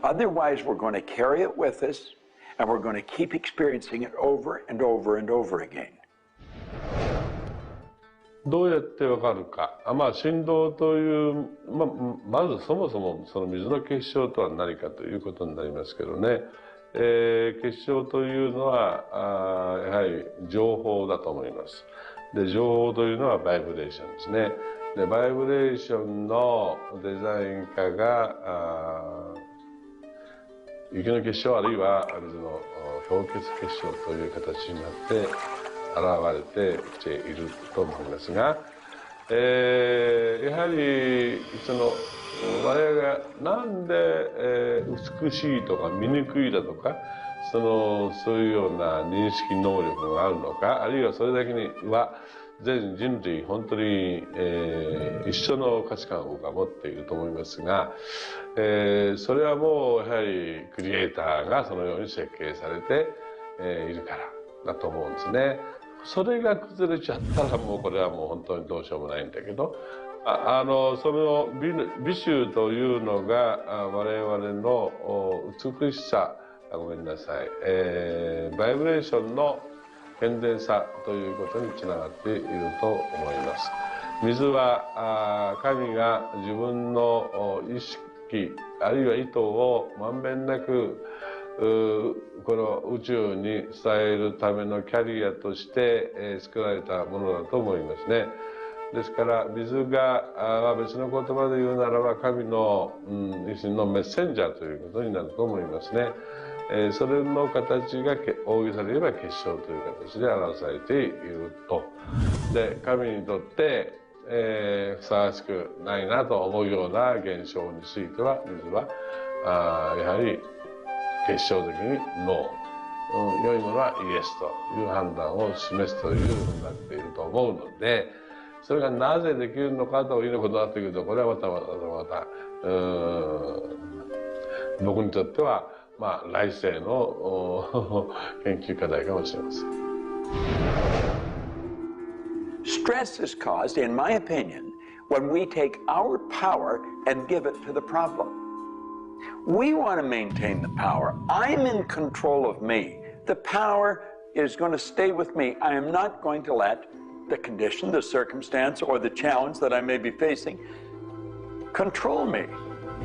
Otherwise, we're going to carry it with us and we're going to keep experiencing it over and over and over again. どうやってわかるか。振動という、まずそもそもその水の結晶とは何かということになりますけどね。結晶というのはやはり情報だと思います。で、情報というのはバイブレーションですね。で、バイブレーションのデザイン家が雪の結晶あるいは水の氷結結晶という形になって現れてきていると思いますが、やはり我々がなんで美しいとか醜いだとかそういうような認識能力があるのか、あるいはそれだけには全人類本当に、一緒の価値観を僕は持っていると思いますが、それはもうやはりクリエイターがそのように設計されて、いるからだと思うんですね。それが崩れちゃったらもうこれはもう本当にどうしようもないんだけど、その美醜というのが我々の美しさ、ごめんなさい、バイブレーションの健全さということにつながっていると思います。水は神が自分の意識機あるいは意図をまんべんなくこの宇宙に伝えるためのキャリアとして、作られたものだと思いますね。ですから水が別の言葉で言うならば神の、一種のメッセンジャーということになると思いますね。それの形が大げさで言えば結晶という形で表されていると。で神にとってふさわしくないなと思うような現象については水はやはり結晶的にノー、良いものはイエスという判断を示すというふうになっていると思うので、それがなぜできるのかということになってくると、これはまた僕にとっては来世の研究課題かもしれません。Stress is caused, in my opinion, when we take our power and give it to the problem. We want to maintain the power. I'm in control of me. The power is going to stay with me. I am not going to let the condition, the circumstance, or the challenge that I may be facing control me.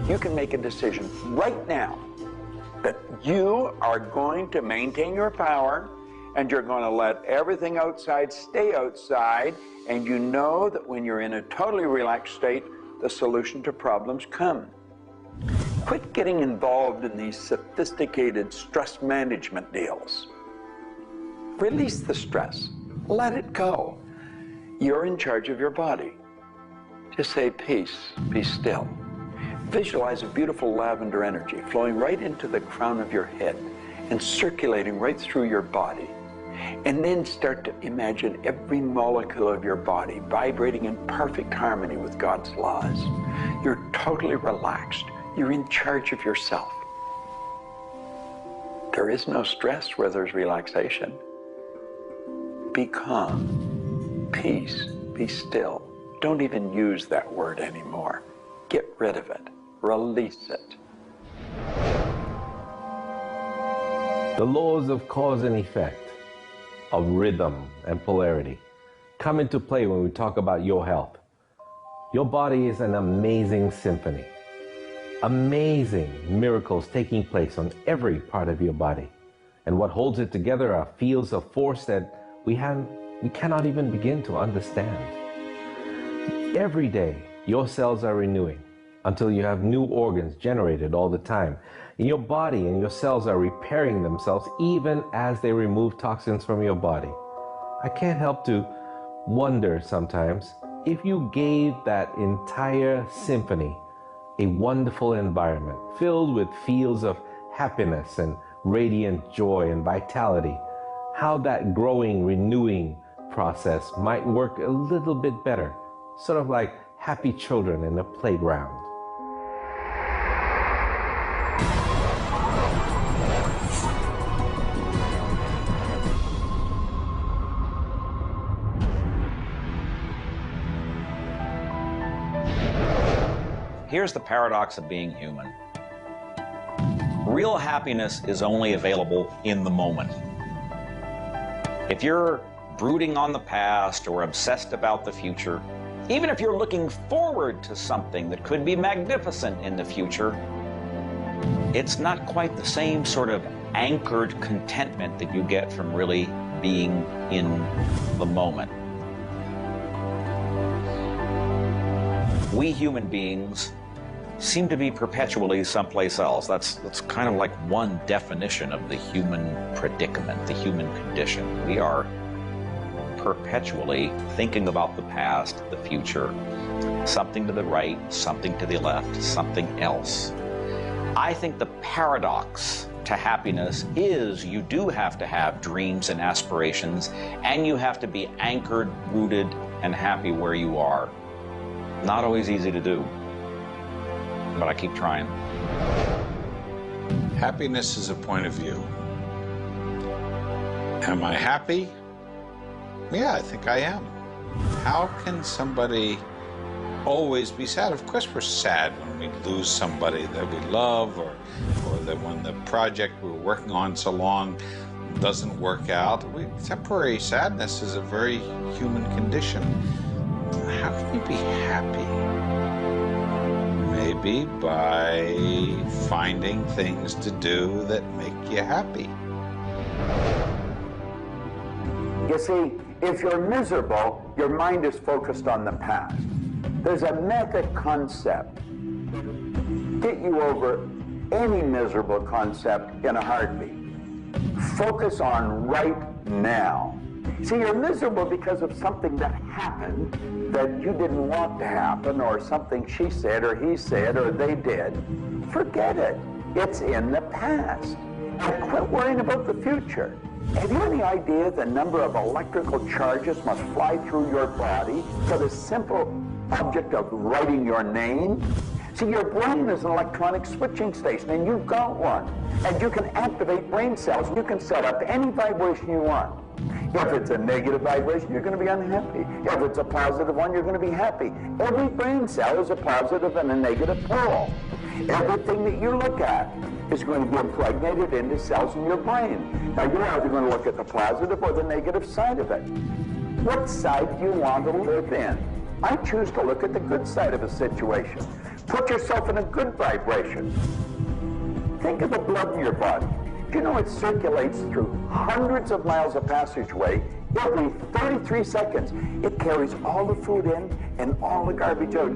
You can make a decision right now that you are going to maintain your power and you're going to let everything outside stay outside, and you know that when you're in a totally relaxed state, the solution to problems come. Quit getting involved in these sophisticated stress management deals. Release the stress. Let it go. You're in charge of your body. Just say peace, be still. Visualize a beautiful lavender energy flowing right into the crown of your head and circulating right through your body. And then start to imagine every molecule of your body vibrating in perfect harmony with God's laws. You're totally relaxed. You're in charge of yourself. There is no stress where there's relaxation. Be calm, peace, be still. Don't even use that word anymore. Get rid of it. Release it. The laws of cause and effect, of rhythm and polarity, come into play when we talk about your health. Your body is an amazing symphony. Amazing miracles taking place on every part of your body. And what holds it together are fields of force that we cannot even begin to understand. Every day, your cells are renewing until you have new organs generated all the time. And your body and your cells are repairing themselves even as they remove toxins from your body. I can't help to wonder sometimes if you gave that entire symphony a wonderful environment filled with fields of happiness and radiant joy and vitality, how that growing, renewing process might work a little bit better, sort of like happy children in a playground. Here's the paradox of being human. Real happiness is only available in the moment. If you're brooding on the past or obsessed about the future, even if you're looking forward to something that could be magnificent in the future, it's not quite the same sort of anchored contentment that you get from really being in the moment. We human beings seem to be perpetually someplace else. That's kind of like one definition of the human predicament, the human condition. We are perpetually thinking about the past, the future, something to the right, something to the left, something else. I think the paradox to happiness is you do have to have dreams and aspirations, and you have to be anchored, rooted, and happy where you are. Not always easy to do, but I keep trying. Happiness is a point of view. Am I happy? Yeah, I think I am. How can somebody always be sad? Of course we're sad when we lose somebody that we love, or that when the project we're working on so long doesn't work out. Temporary sadness is a very human condition. How can you be happy? Maybe by finding things to do that make you happy. You see, if you're miserable, your mind is focused on the past. There's a method concept. Get you over any miserable concept in a heartbeat. Focus on right now. See, you're miserable because of something that happened that you didn't want to happen, or something she said or he said or they did. Forget it. It's in the past. And quit worrying about the future. Have you any idea the number of electrical charges must fly through your body for the simple object of writing your name? See, your brain is an electronic switching station, and you've got one. And you can activate brain cells. You can set up any vibration you want. If it's a negative vibration, you're going to be unhappy. If it's a positive one, you're going to be happy. Every brain cell is a positive and a negative pole. Everything that you look at is going to be impregnated into cells in your brain. Now, you're either going to look at the positive or the negative side of it. What side do you want to live in? I choose to look at the good side of a situation. Put yourself in a good vibration. Think of the blood in your body. Do you know it circulates through hundreds of miles of passageway every 33 seconds? It carries all the food in and all the garbage out.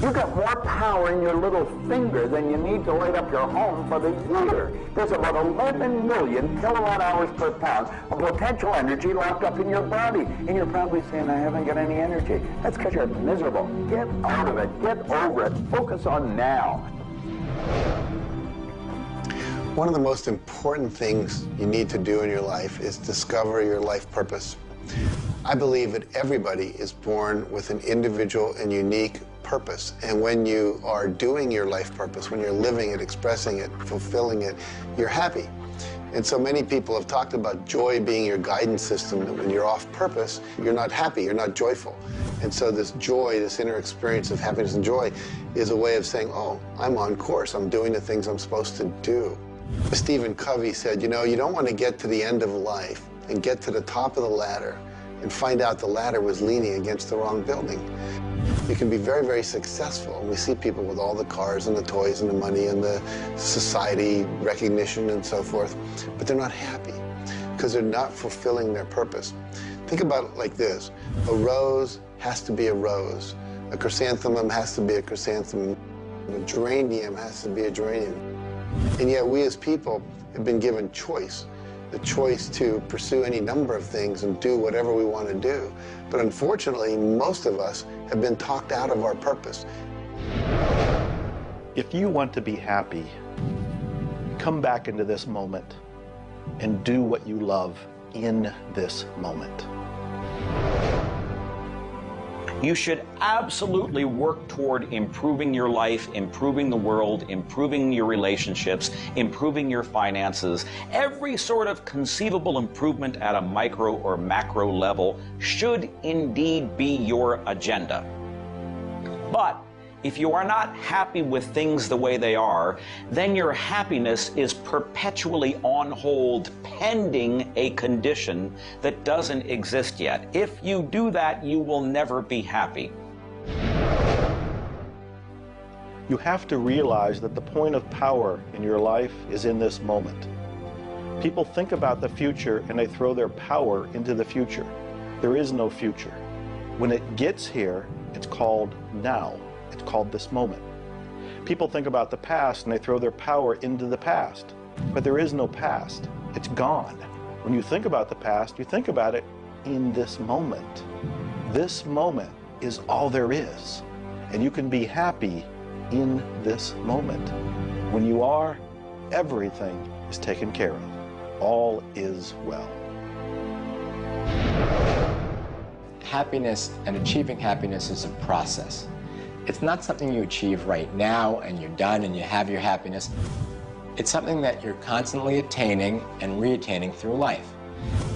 You've got more power in your little finger than you need to light up your home for the year. There's about 11 million kilowatt hours per pound of potential energy locked up in your body. And you're probably saying, I haven't got any energy. That's because you're miserable. Get out of it. Get over it. Focus on now. One of the most important things you need to do in your life is discover your life purpose. I believe that everybody is born with an individual and unique purpose. And when you are doing your life purpose, when you're living it, expressing it, fulfilling it, you're happy. And so many people have talked about joy being your guidance system, that when you're off purpose, you're not happy, you're not joyful. And so this joy, this inner experience of happiness and joy is a way of saying, oh, I'm on course, I'm doing the things I'm supposed to do. Stephen Covey said, you know, you don't want to get to the end of life and get to the top of the ladder and find out the ladder was leaning against the wrong building. You can be very, very successful. And we see people with all the cars and the toys and the money and the society recognition and so forth, but they're not happy because they're not fulfilling their purpose. Think about it like this. A rose has to be a rose. A chrysanthemum has to be a chrysanthemum. A geranium has to be a geranium. And yet we as people have been given choice. The choice to pursue any number of things and do whatever we want to do. But unfortunately, most of us have been talked out of our purpose. If you want to be happy, come back into this moment and do what you love in this moment. You should absolutely work toward improving your life, improving the world, improving your relationships, improving your finances. Every sort of conceivable improvement at a micro or macro level should indeed be your agenda. But if you are not happy with things the way they are, then your happiness is perpetually on hold pending a condition that doesn't exist yet. If you do that, you will never be happy. You have to realize that the point of power in your life is in this moment. People think about the future and they throw their power into the future. There is no future. When it gets here, it's called now. It's called this moment. People think about the past and they throw their power into the past. But there is no past. It's gone. When you think about the past, you think about it in this moment. This moment is all there is. And you can be happy in this moment. When you are, everything is taken care of. All is well. Happiness and achieving happiness is a process. It's not something you achieve right now and you're done and you have your happiness. It's something that you're constantly attaining and re-attaining through life.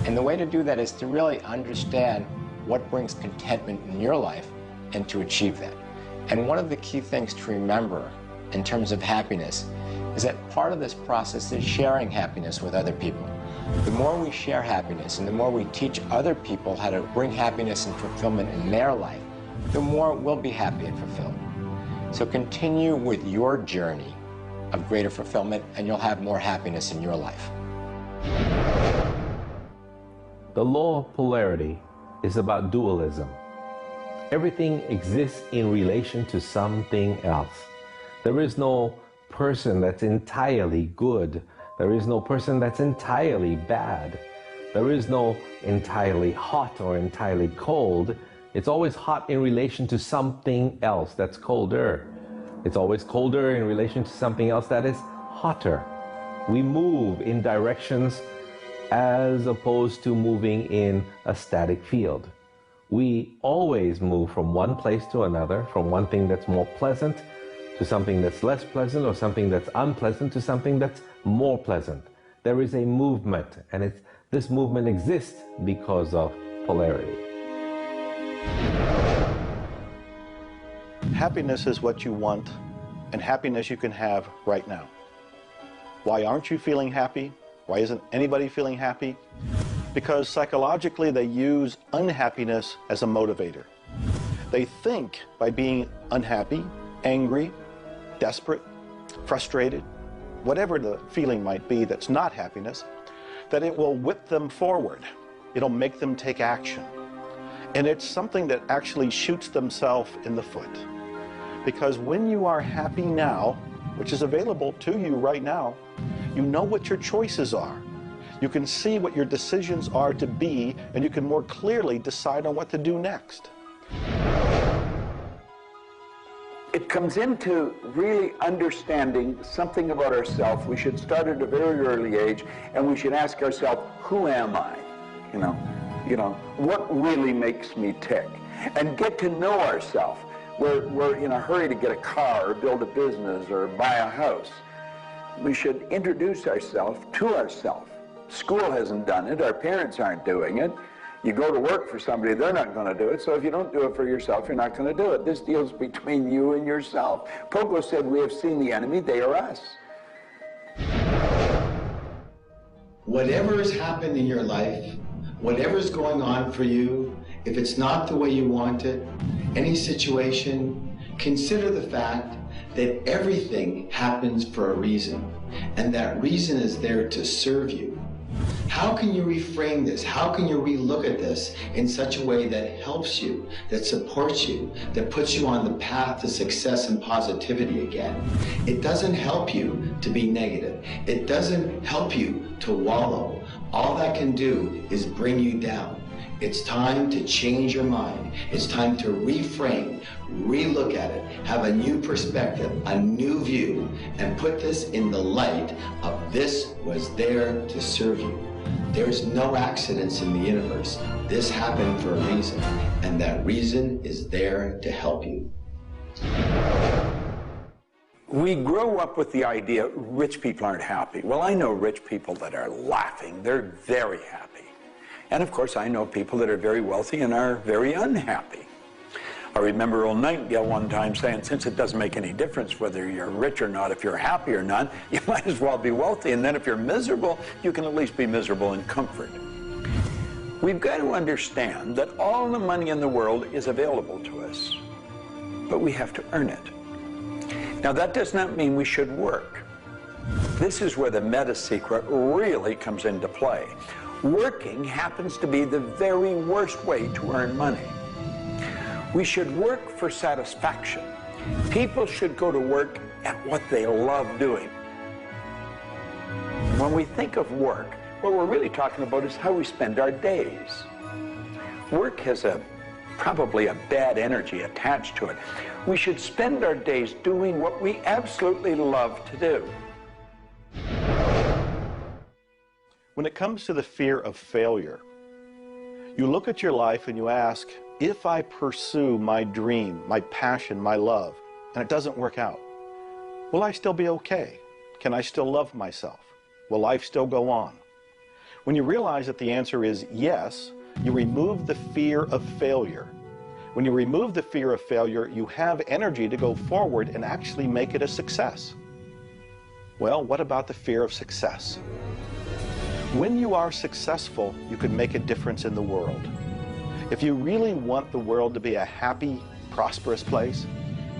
And the way to do that is to really understand what brings contentment in your life and to achieve that. And one of the key things to remember in terms of happiness is that part of this process is sharing happiness with other people. The more we share happiness and the more we teach other people how to bring happiness and fulfillment in their life, the more we'll be happy and fulfilled. So continue with your journey of greater fulfillment, and you'll have more happiness in your life. The law of polarity is about dualism. Everything exists in relation to something else. There is no person that's entirely good. There is no person that's entirely bad. There is no entirely hot or entirely cold. It's always hot in relation to something else that's colder. It's always colder in relation to something else that is hotter. We move in directions as opposed to moving in a static field. We always move from one place to another, from one thing that's more pleasant to something that's less pleasant, or something that's unpleasant to something that's more pleasant. There is a movement, and this movement exists because of polarity. Happiness is what you want, and happiness you can have right now. Why aren't you feeling happy? Why isn't anybody feeling happy? Because psychologically they use unhappiness as a motivator. They think by being unhappy, angry, desperate, frustrated, whatever the feeling might be that's not happiness, that it will whip them forward. It'll make them take action. And it's something that actually shoots themselves in the foot. Because when you are happy now, which is available to you right now, you know what your choices are. You can see what your decisions are to be, and you can more clearly decide on what to do next. It comes into really understanding something about ourselves. We should start at a very early age, and we should ask ourselves, who am I? You know, what really makes me tick? And get to know ourselves. We're in a hurry to get a car or build a business or buy a house. We should introduce ourselves to ourselves. School hasn't done it. Our parents aren't doing it. You go to work for somebody, they're not going to do it. So if you don't do it for yourself, you're not going to do it. This deals between you and yourself. Pogo said, we have seen the enemy, they are us. Whatever has happened in your life, whatever's going on for you, if it's not the way you want it, any situation, consider the fact that everything happens for a reason, and that reason is there to serve you. How can you reframe this? How can you relook at this in such a way that helps you, that supports you, that puts you on the path to success and positivity again? It doesn't help you to be negative. It doesn't help you to wallow. All that can do is bring you down. It's time to change your mind. It's time to reframe, relook at it, have a new perspective, a new view, and put this in the light of this was there to serve you. There's no accidents in the universe. This happened for a reason, and that reason is there to help you. We grow up with the idea rich people aren't happy. Well, I know rich people that are laughing. They're very happy. And of course, I know people that are very wealthy and are very unhappy. I remember old Nightingale one time saying, since it doesn't make any difference whether you're rich or not, if you're happy or not, you might as well be wealthy. And then if you're miserable, you can at least be miserable in comfort. We've got to understand that all the money in the world is available to us, but we have to earn it. Now, that does not mean we should work. This is where the meta secret really comes into play. Working happens to be the very worst way to earn money. We should work for satisfaction. People should go to work at what they love doing. When we think of work, what we're really talking about is how we spend our days. Work has probably a bad energy attached to it. We should spend our days doing what we absolutely love to do. When it comes to the fear of failure, you look at your life and you ask, if I pursue my dream, my passion, my love, and it doesn't work out, will I still be okay? Can I still love myself? Will life still go on? When you realize that the answer is yes, you remove the fear of failure. When you remove the fear of failure, you have energy to go forward and actually make it a success. Well, what about the fear of success? When you are successful, you can make a difference in the world. If you really want the world to be a happy, prosperous place,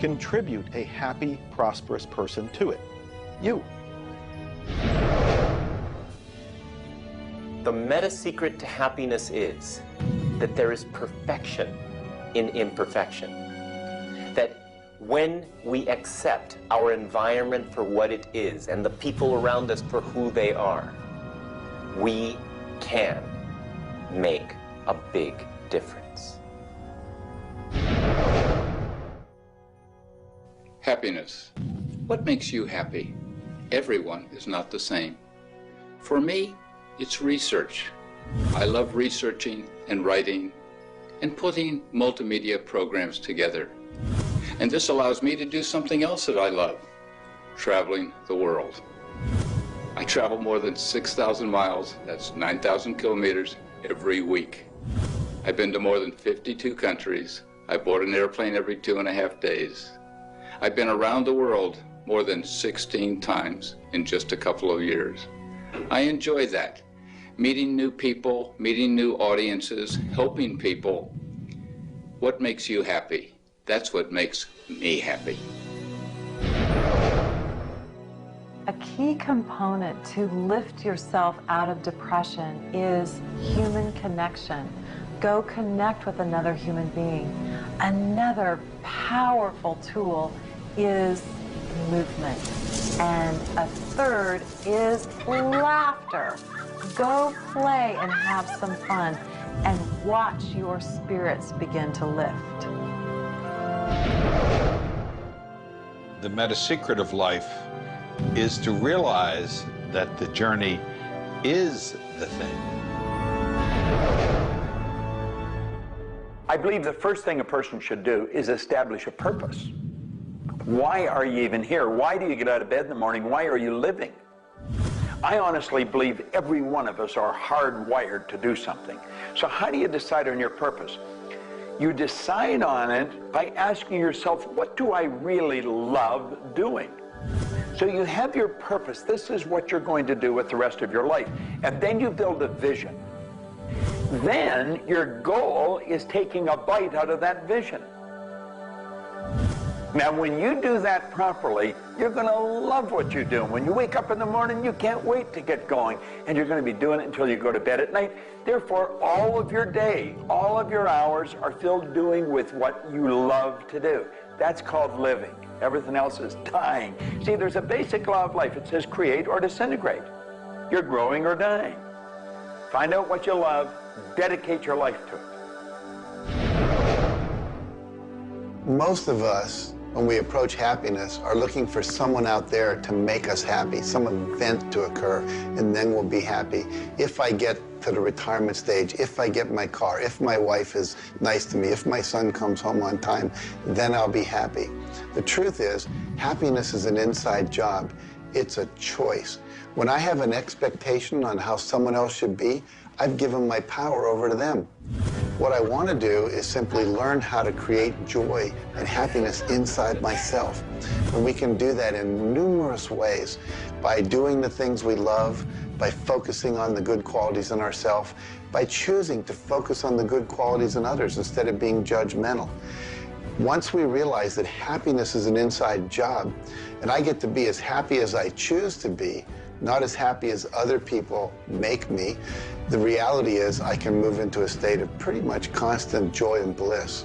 Contribute a happy, prosperous person to it. You. The meta secret to happiness is that there is perfection in imperfection. That when we accept our environment for what it is and the people around us for who they are, we can make a big difference. Happiness. What makes you happy? Everyone is not the same. For me, it's research. I love researching and writing and putting multimedia programs together. And this allows me to do something else that I love, traveling the world. I travel more than 6,000 miles, that's 9,000 kilometers, every week. I've been to more than 52 countries. I board an airplane every 2.5 days. I've been around the world more than 16 times in just a couple of years. I enjoy that. Meeting new people, meeting new audiences, helping people. What makes you happy? That's what makes me happy. A key component to lift yourself out of depression is human connection. Go connect with another human being. Another powerful tool is movement. And a third is laughter. Go play and have some fun and watch your spirits begin to lift. The meta secret of life is to realize that the journey is the thing. I believe the first thing a person should do is establish a purpose. Why are you even here? Why do you get out of bed in the morning? Why are you living? I honestly believe every one of us are hardwired to do something. So how do you decide on your purpose? You decide on it by asking yourself, what do I really love doing? So you have your purpose. This is what you're going to do with the rest of your life. And then you build a vision. Then your goal is taking a bite out of that vision. Now, when you do that properly, you're going to love what you do. When you wake up in the morning, you can't wait to get going, and you're going to be doing it until you go to bed at night. Therefore, all of your day, all of your hours are filled doing with what you love to do. That's called living. Everything else is dying. See, there's a basic law of life. It says create or disintegrate. You're growing or dying. Find out what you love, dedicate your life to it. Most of us, when we approach happiness, are looking for someone out there to make us happy, some event to occur, and then we'll be happy. If I get to the retirement stage, if I get my car, if my wife is nice to me, if my son comes home on time, then I'll be happy. The truth is, happiness is an inside job. It's a choice. When I have an expectation on how someone else should be, I've given my power over to them. What I want to do is simply learn how to create joy and happiness inside myself. And we can do that in numerous ways, by doing the things we love, by focusing on the good qualities in ourselves, by choosing to focus on the good qualities in others instead of being judgmental. Once we realize that happiness is an inside job, and I get to be as happy as I choose to be, not as happy as other people make me, the reality is I can move into a state of pretty much constant joy and bliss.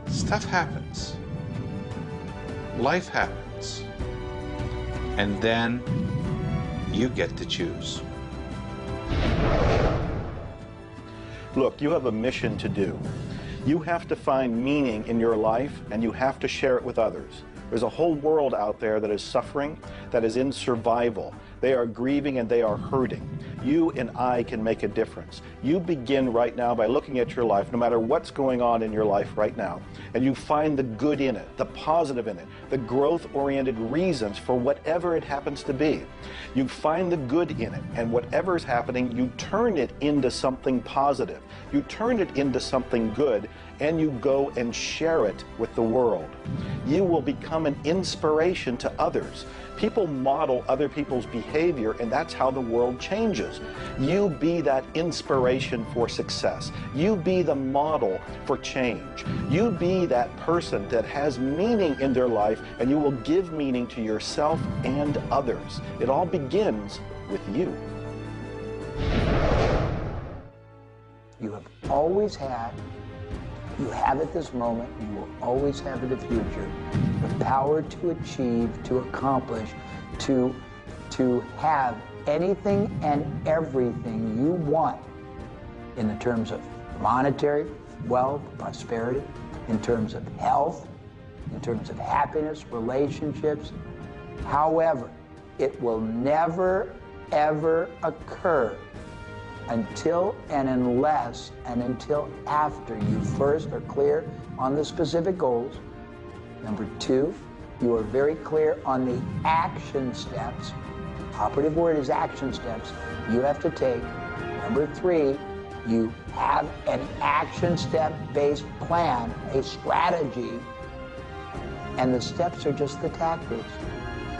Stuff happens. Life happens. And then you get to choose. Look, you have a mission to do. You have to find meaning in your life, and you have to share it with others. There's a whole world out there that is suffering, that is in survival. They are grieving and they are hurting. You and I can make a difference. You begin right now by looking at your life, no matter what's going on in your life right now, and you find the good in it, the positive in it, the growth-oriented reasons for whatever it happens to be. You find the good in it, and whatever is happening, you turn it into something positive. You turn it into something good, and you go and share it with the world. You will become an inspiration to others. People model other people's behavior, and that's how the world changes. You be that inspiration for success. You be the model for change. You be that person that has meaning in their life, and you will give meaning to yourself and others. It all begins with you. You have always had, you have at this moment, you will always have in the future, the power to achieve, to accomplish, to have anything and everything you want in the terms of monetary wealth, prosperity, in terms of health, in terms of happiness, relationships. However, it will never, ever occur until and unless and until after you first are clear on the specific goals. Number two, you are very clear on the action steps. Operative word is action steps you have to take. Number three, you have an action step-based plan, a strategy, and the steps are just the tactics.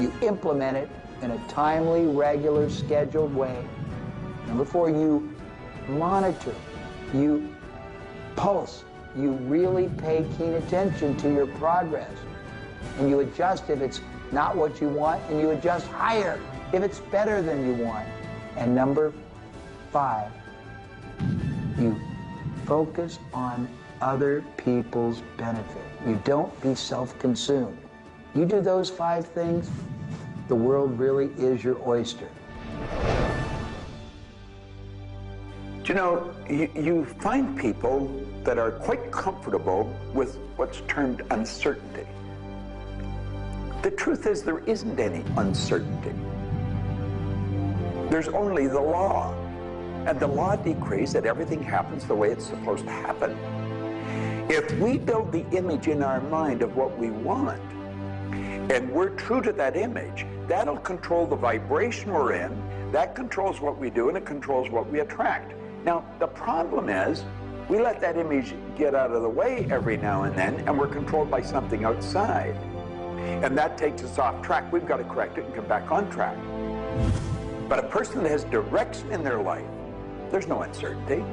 You implement it in a timely, regular, scheduled way. Number four, you monitor, you pulse, you really pay keen attention to your progress, and you adjust if it's not what you want, and you adjust higher if it's better than you want. And number five, you focus on other people's benefit. You don't be self-consumed. You do those five things, the world really is your oyster. Do you know, you find people that are quite comfortable with what's termed uncertainty. The truth is there isn't any uncertainty. There's only the law. And the law decrees that everything happens the way it's supposed to happen. If we build the image in our mind of what we want, and we're true to that image, that'll control the vibration we're in, that controls what we do, and it controls what we attract. Now, the problem is, we let that image get out of the way every now and then, and we're controlled by something outside. And that takes us off track. We've got to correct it and come back on track. But a person that has direction in their life, there's no uncertainty.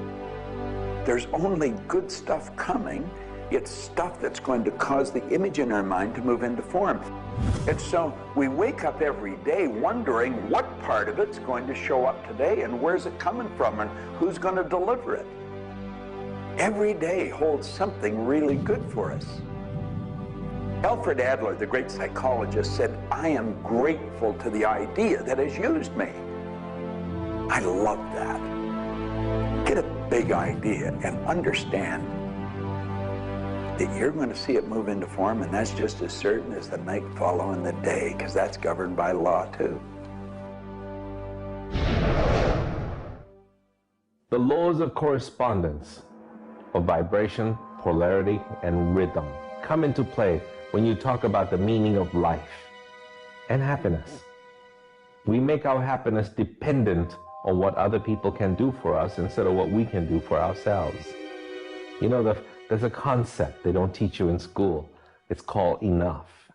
There's only good stuff coming. It's stuff that's going to cause the image in our mind to move into form. And so we wake up every day wondering what part of it's going to show up today and where's it coming from and who's going to deliver it. Every day holds something really good for us. Alfred Adler, the great psychologist, said, "I am grateful to the idea that has used me." I love that. Get a big idea and understand that you're going to see it move into form, and that's just as certain as the night following the day, because that's governed by law too. The laws of correspondence, of vibration, polarity, and rhythm come into play when you talk about the meaning of life and happiness. We make our happiness dependent on what other people can do for us instead of what we can do for ourselves. You know, there's a concept they don't teach you in school. It's called enough.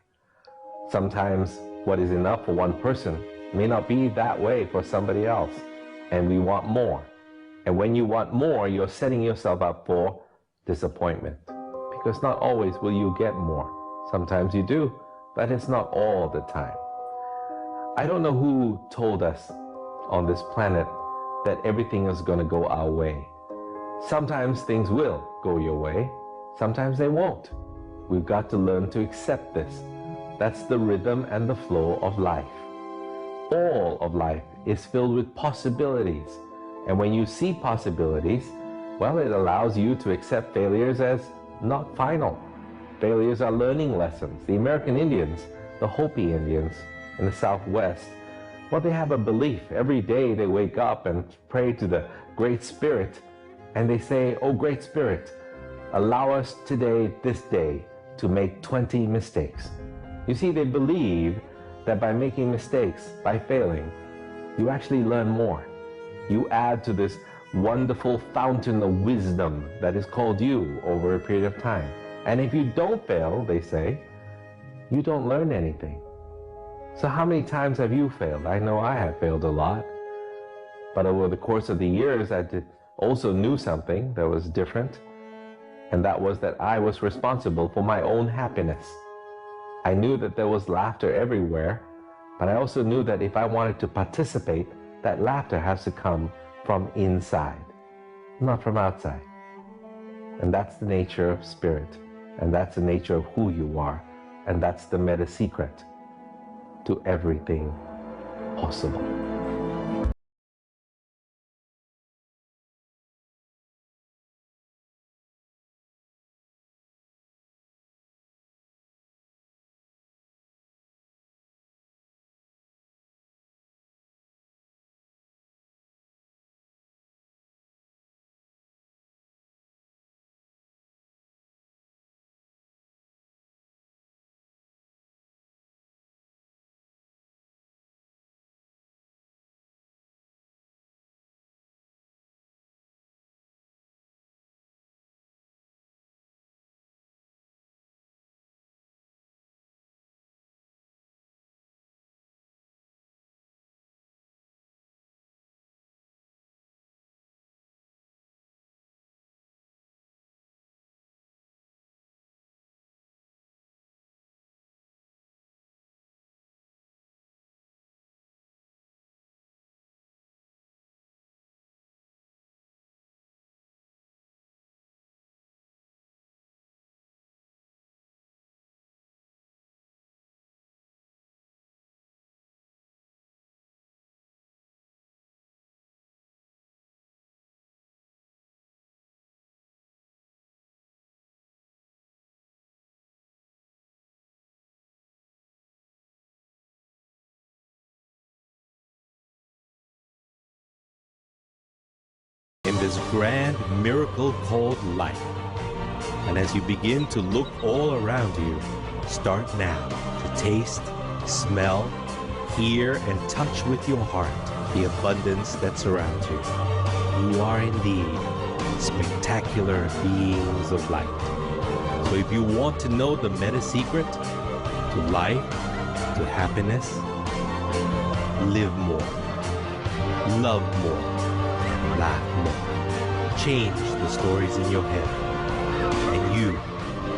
Sometimes what is enough for one person may not be that way for somebody else, and we want more. And when you want more, you're setting yourself up for disappointment, because not always will you get more. Sometimes you do, but it's not all the time. I don't know who told us on this planet that everything is going to go our way. Sometimes things will go your way, sometimes they won't. We've got to learn to accept this. That's the rhythm and the flow of life. All of life is filled with possibilities. And when you see possibilities, well, it allows you to accept failures as not final. Failures are learning lessons. The American Indians, the Hopi Indians in the Southwest, well, they have a belief. Every day they wake up and pray to the Great Spirit, and they say, "Oh, Great Spirit, allow us today, this day, to make 20 mistakes." You see, they believe that by making mistakes, by failing, you actually learn more. You add to this wonderful fountain of wisdom that is called you over a period of time. And if you don't fail, they say, you don't learn anything. So how many times have you failed? I know I have failed a lot. But over the course of the years, I also knew something that was different. And that was that I was responsible for my own happiness. I knew that there was laughter everywhere, but I also knew that if I wanted to participate, that laughter has to come from inside, not from outside. And that's the nature of spirit, and that's the nature of who you are, and that's the meta secret to everything possible. In this grand miracle called life. And as you begin to look all around you, start now to taste, smell, hear, and touch with your heart the abundance that surrounds you. You are indeed spectacular beings of light. So if you want to know the meta secret to life, to happiness, live more, love more, laugh more. Change the stories in your head, and you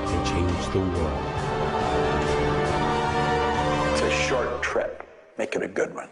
can change the world. It's a short trip. Make it a good one.